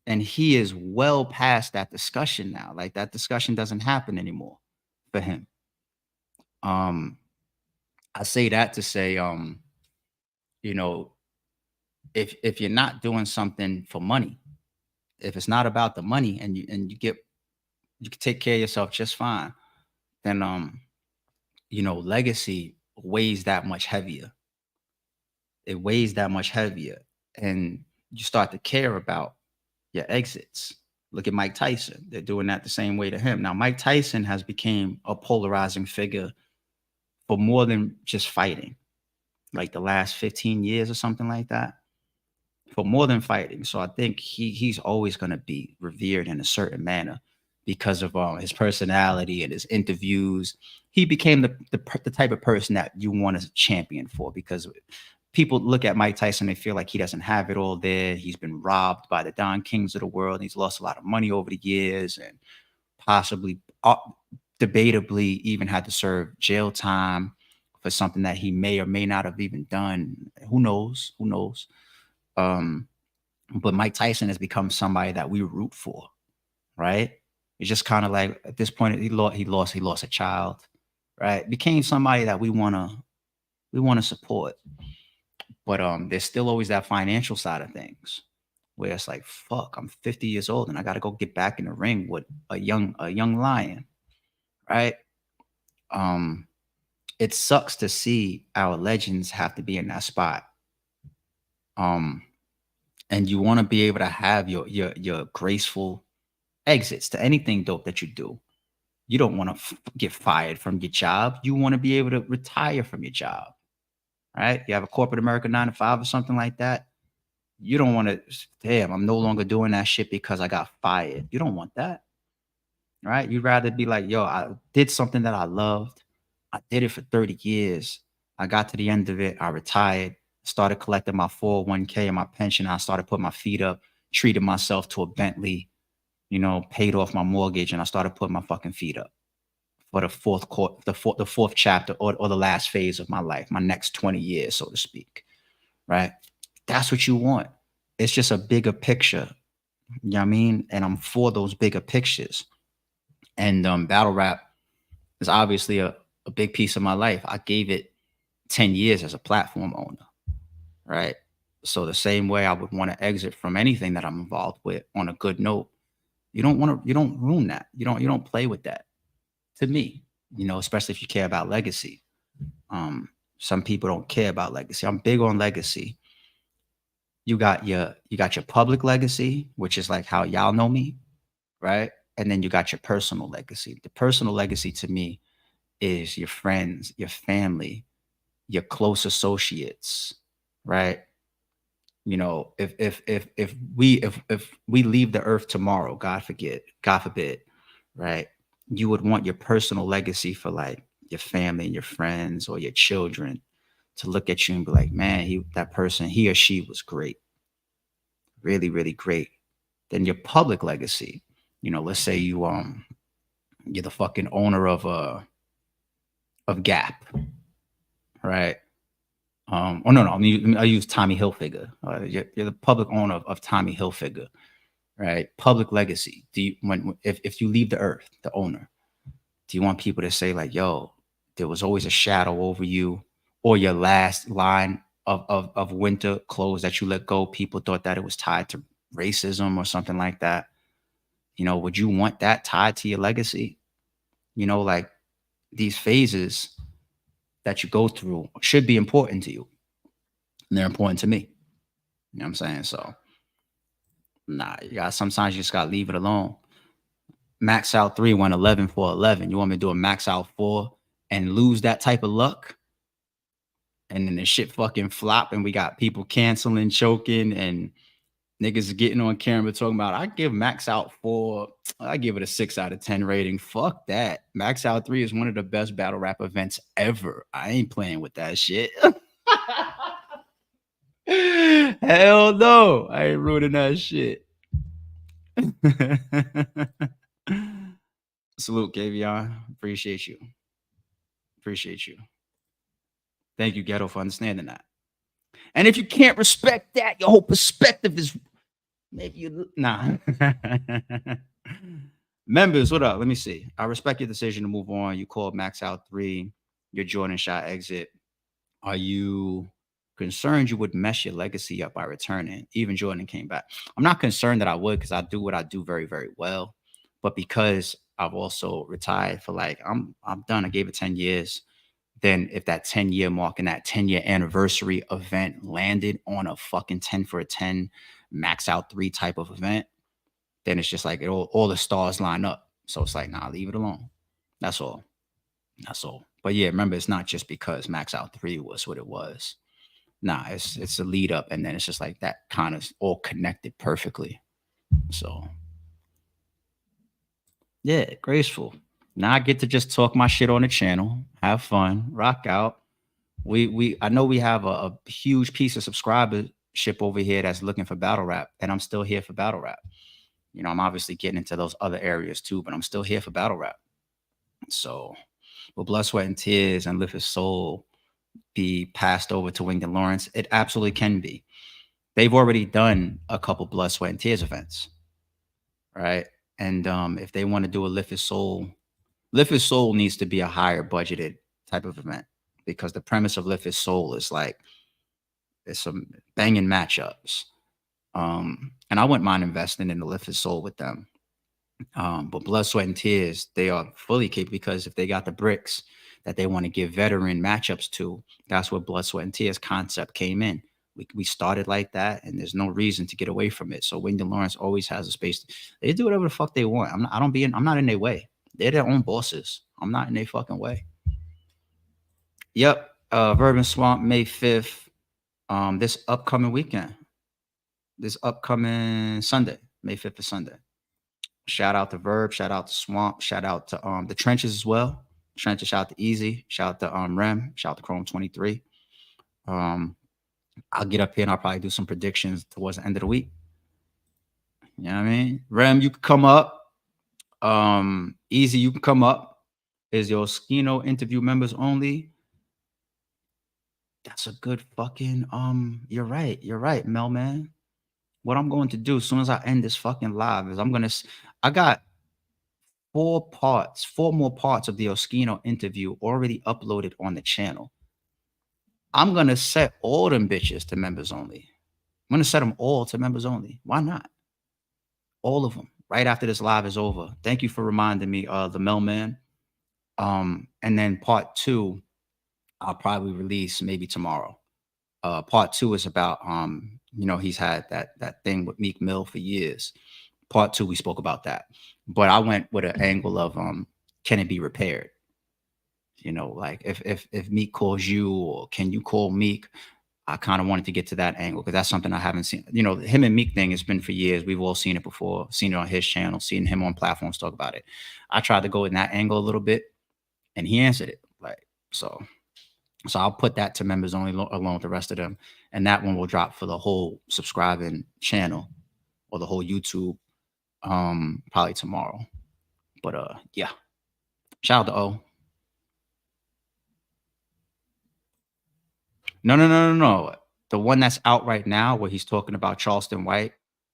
and he is well past that discussion now. Like, that discussion doesn't happen anymore for him. Um, I say that to say, you know, if you're not doing something for money, if it's not about the money, and you can take care of yourself just fine, then legacy weighs that much heavier. It weighs that much heavier, and you start to care about your exits. Look at Mike Tyson. They're doing that the same way to him. Now, Mike Tyson has become a polarizing figure for more than just fighting, like the last 15 years or something like that. For more than fighting. So I think he's always going to be revered in a certain manner because of his personality and his interviews. He became the type of person that you want as a champion for, because people look at Mike Tyson, they feel like he doesn't have it all there. He's been robbed by the Don Kings of the world. He's lost a lot of money over the years, and possibly, debatably, even had to serve jail time for something that he may or may not have even done. Who knows? Who knows? Um, but Mike Tyson has become somebody that we root for, right? It's just kind of like, at this point, he lost a child, right? Became somebody that we wanna support. But there's still always that financial side of things, where it's like, fuck, I'm 50 years old and I gotta go get back in the ring with a young lion, right? Um, it sucks to see our legends have to be in that spot. Um, and you want to be able to have your graceful exits to anything dope that you do. You don't want to get fired from your job. You want to be able to retire from your job, right? You have a corporate America 9 to 5 or something like that. You don't want to, damn, I'm no longer doing that shit because I got fired. You don't want that, right? You'd rather be like, yo, I did something that I loved. I did it for 30 years. I got to the end of it. I retired, started collecting my 401k and my pension. I started putting my feet up, treated myself to a Bentley, paid off my mortgage, and I started putting my fucking feet up for the fourth chapter, or the last phase of my life, my next 20 years, so to speak. Right? That's what you want. It's just a bigger picture. You know what I mean? And I'm for those bigger pictures. And battle rap is obviously a big piece of my life. I gave it 10 years as a platform owner. Right? So the same way I would want to exit from anything that I'm involved with on a good note, you don't ruin that. You don't play with that. To me, especially if you care about legacy. Some people don't care about legacy. I'm big on legacy. You got your public legacy, which is like how y'all know me, right? And then you got your personal legacy. The personal legacy to me is your friends, your family, your close associates, right? If we leave the earth tomorrow, God forbid, right? You would want your personal legacy for, like, your family and your friends or your children to look at you and be like, man, that person, he or she was great, really, really great. Then your public legacy, let's say you're the fucking owner of Gap, right? Oh, no, I use Tommy Hilfiger. You're the public owner of Tommy Hilfiger, right? Public legacy. Do you if you leave the earth, the owner, do you want people to say like, yo, there was always a shadow over you, or your last line of winter clothes that you let go, people thought that it was tied to racism or something like that? Would you want that tied to your legacy? Like, these phases that you go through should be important to you. And they're important to me. You know what I'm saying? So, nah, sometimes you just gotta leave it alone. Max out 3, went 11 for 11. You want me to do a max out 4 and lose that type of luck? And then the shit fucking flop, and we got people canceling, choking, and niggas getting on camera talking about, I give Max Out 4, I give it a 6 out of 10 rating. Fuck that. Max Out 3 is one of the best battle rap events ever. I ain't playing with that shit. Hell no. I ain't ruining that shit. Salute, Gavion. Appreciate you. Appreciate you. Thank you, Ghetto, for understanding that. And if you can't respect that, your whole perspective is maybe you nah. Members, what up? Let me see. I respect your decision to move on. You called Max out 3. Your Jordan shot exit. Are you concerned you would mess your legacy up by returning? Even Jordan came back. I'm not concerned that I would because I do what I do very, very well. But because I've also retired for like I'm done. I gave it 10 years. Then if that 10-year mark and that 10-year anniversary event landed on a fucking 10 for a 10 max out 3 type of event, then it's just like all the stars line up. So it's like, nah, leave it alone. That's all. That's all. But yeah, remember, it's not just because Max Out 3 was what it was. Nah, it's a lead up, and then it's just like that kind of all connected perfectly. So yeah, graceful. Now I get to just talk my shit on the channel, have fun, rock out. We I know we have a huge piece of subscribership over here that's looking for battle rap, and I'm still here for battle rap. You know, I'm obviously getting into those other areas too, but I'm still here for battle rap. So will Blood, Sweat, and Tears and Live His Soul be passed over to Winged and Lawrence? It absolutely can be. They've already done a couple Blood, Sweat, and Tears events, right? And if they want to do a Lift His Soul needs to be a higher budgeted type of event because the premise of Lift His Soul is like it's some banging matchups. And I wouldn't mind investing in the Lift His Soul with them. But Blood, Sweat, and Tears, they are fully capable because if they got the bricks that they want to give veteran matchups to, that's where Blood, Sweat, and Tears concept came in. We started like that, and there's no reason to get away from it. So Winged and Lawrence always has a space. They do whatever the fuck they want. I'm not in their way. They're their own bosses. I'm not in their fucking way. Yep. Verb and Swamp, May 5th. This upcoming weekend. This upcoming Sunday, May 5th is Sunday. Shout out to Verb, shout out to Swamp, shout out to the Trenches as well. Trenches, shout out to Easy, shout out to Rem, shout out to Chrome 23. I'll get up here and I'll probably do some predictions towards the end of the week. You know what I mean? Rem, you can come up. Easy, you can come up. Is your Skino interview members only? That's a good fucking you're right, Mel man. What I'm going to do as soon as I end this fucking live is I got 4 more parts of the Oskino interview already uploaded on the channel. I'm going to set all them bitches to members only. I'm going to set them all to members only. Why not? All of them right after this live is over. Thank you for reminding me, the Mailman. And then part 2, I'll probably release maybe tomorrow. Part 2 is about, he's had that thing with Meek Mill for years. Part 2, we spoke about that. But I went with an angle of can it be repaired? You know, like if Meek calls you or can you call Meek? I kind of wanted to get to that angle because that's something I haven't seen. You know, him and Meek thing has been for years. We've all seen it before, seen it on his channel, seen him on platforms talk about it. I tried to go in that angle a little bit and he answered it. So I'll put that to members only along with the rest of them. And that one will drop for the whole subscribing channel or the whole YouTube probably tomorrow. But yeah. Shout out to O. No. The one that's out right now where he's talking about Charleston White.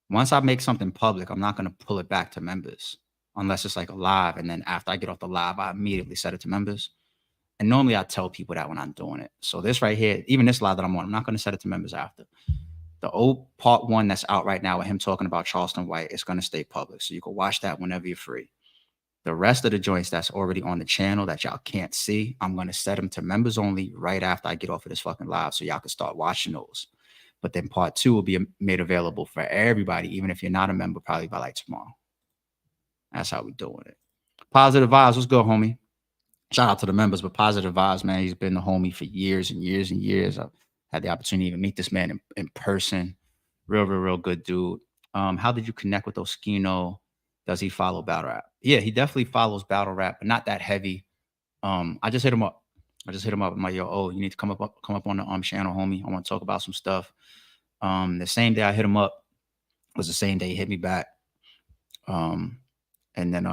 Once I make something public, I'm not going to pull it back to members unless it's like a live. And then after I get off the live, I immediately set it to members. And normally I tell people that when I'm doing it. So this right here, even this live that I'm on, I'm not going to set it to members after. The old part 1 that's out right now with him talking about Charleston White is going to stay public. So you can watch that whenever you're free. The rest of the joints that's already on the channel that y'all can't see, I'm going to set them to members only right after I get off of this fucking live so y'all can start watching those. But then part 2 will be made available for everybody, even if you're not a member, probably by like tomorrow. That's how we're doing it. Positive Vibes, what's good, homie? Shout out to the members, but Positive Vibes, man, he's been the homie for years and years and years. I've had the opportunity to meet this man in person. Real good dude. How did you connect with Oskino? Does he follow battle rap? Yeah, he definitely follows battle rap, but not that heavy. I just hit him up. I'm like, yo, you need to come up on the channel, homie. I want to talk about some stuff. The same day I hit him up was the same day he hit me back. And then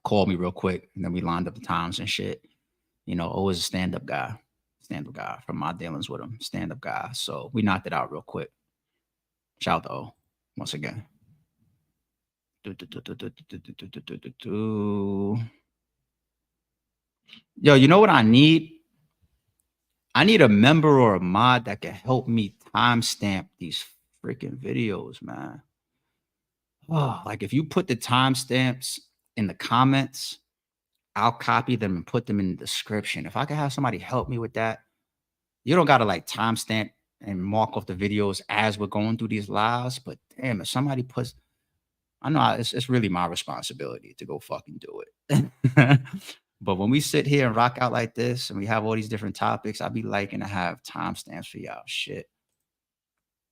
called me real quick, and then we lined up the times and shit. Always a stand-up guy from my dealings with him, stand-up guy. So we knocked it out real quick. Shout out to O once again. Yo, you know what I need? I need a member or a mod that can help me timestamp these freaking videos, man. Oh, like if you put the timestamps in the comments, I'll copy them and put them in the description. If I could have somebody help me with that, you don't gotta like timestamp and mark off the videos as we're going through these lives. But damn, if somebody puts, I know it's really my responsibility to go fucking do it. But when we sit here and rock out like this and we have all these different topics, I'd be liking to have timestamps for y'all. Shit.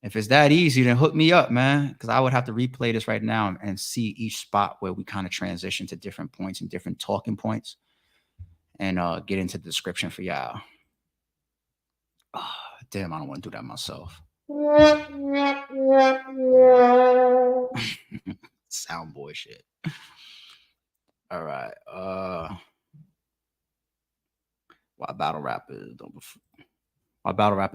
If it's that easy, then hook me up, man. Because I would have to replay this right now and see each spot where we kind of transition to different points and different talking points and get into the description for y'all. Oh, damn, I don't want to do that myself. Soundboy shit. All right. Why battle rappers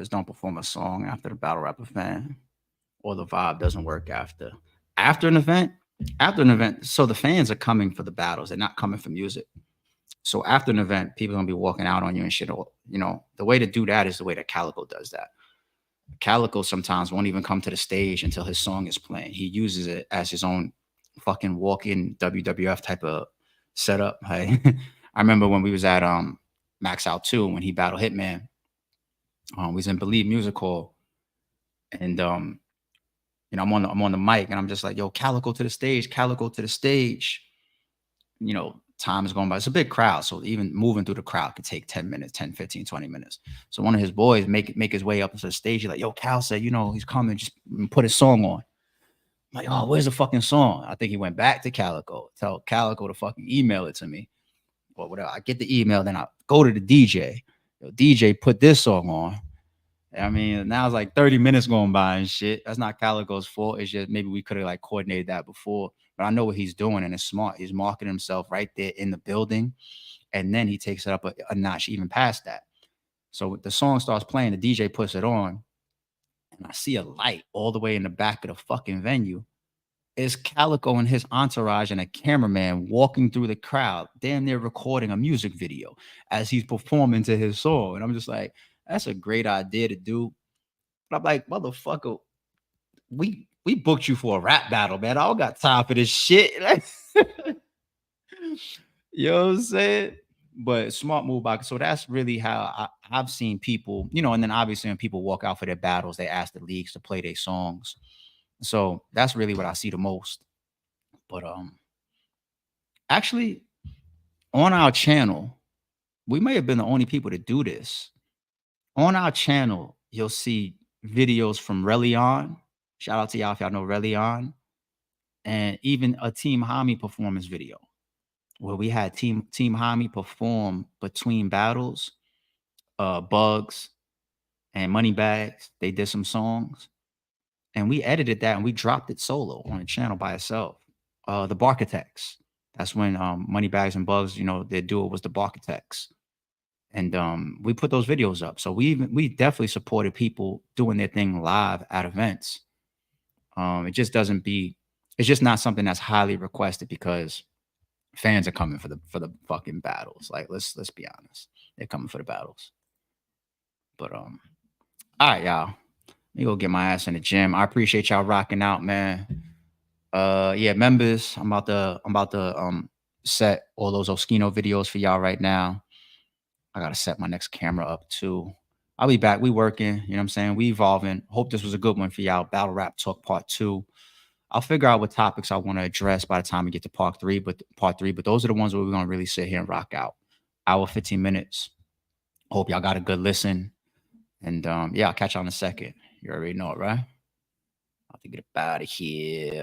don't perform a song after the battle rap event, or the vibe doesn't work after an event. After an event, so the fans are coming for the battles. They're not coming for music. So after an event, people are gonna be walking out on you and shit. The way to do that is the way that Calico does that. Calico sometimes won't even come to the stage until his song is playing. He uses it as his own fucking walk-in WWF type of setup. Hey, I remember when we was at Max Out 2 when he battled Hitman. We was in Believe Music Hall, and I'm on the mic, and I'm just like, "Yo, Calico to the stage, Calico to the stage." Time is going by. It's a big crowd, so even moving through the crowd could take 10 minutes, 10, 15, 20 minutes. So one of his boys make his way up to the stage. He's like, "Yo, Cal said, he's coming. Just put his song on." I'm like, "Oh, where's the fucking song?" I think he went back to Calico, tell Calico to fucking email it to me or whatever. I get the email, then I go to the DJ. Yo, DJ, put this song on. I mean, now it's like 30 minutes going by and shit. That's not Calico's fault. It's just maybe we could have like coordinated that before. But I know what he's doing, and it's smart. He's marketing himself right there in the building, and then he takes it up a notch even past that. So the song starts playing, the DJ puts it on, and I see a light all the way in the back of the fucking venue. It's Calico and his entourage and a cameraman walking through the crowd, damn near recording a music video as he's performing to his song. And I'm just like, that's a great idea to do. But I'm like, motherfucker, we booked you for a rap battle, man. I don't got time for this shit. You know what I'm saying? But smart move by. So that's really how I've seen people, and then obviously when people walk out for their battles, they ask the leagues to play their songs. So that's really what I see the most. But actually on our channel, we may have been the only people to do this. On our channel, you'll see videos from Relion. Shout out to y'all if y'all know Relion. And even a Team Hami performance video where we had Team Hami perform between battles, Bugs and Moneybags. They did some songs. And we edited that and we dropped it solo on the channel by itself. The Barkitects. That's when Moneybags and Bugs, their duo was the Barkitects. And we put those videos up. So we definitely supported people doing their thing live at events. It's just not something that's highly requested because fans are coming for the fucking battles. Like let's be honest. They're coming for the battles. But all right, y'all. Let me go get my ass in the gym. I appreciate y'all rocking out, man. Yeah, members, I'm about to set all those Oskino videos for y'all right now. I gotta set my next camera up too. I'll be back. We working, you know what I'm saying? We evolving. Hope this was a good one for y'all. Battle Rap Talk Part 2. I'll figure out what topics I want to address by the time we get to part three. But those are the ones where we're gonna really sit here and rock out. Hour 15 minutes. Hope y'all got a good listen. And yeah, I'll catch y'all in a second. You already know it, right? I'll have to get up out of here.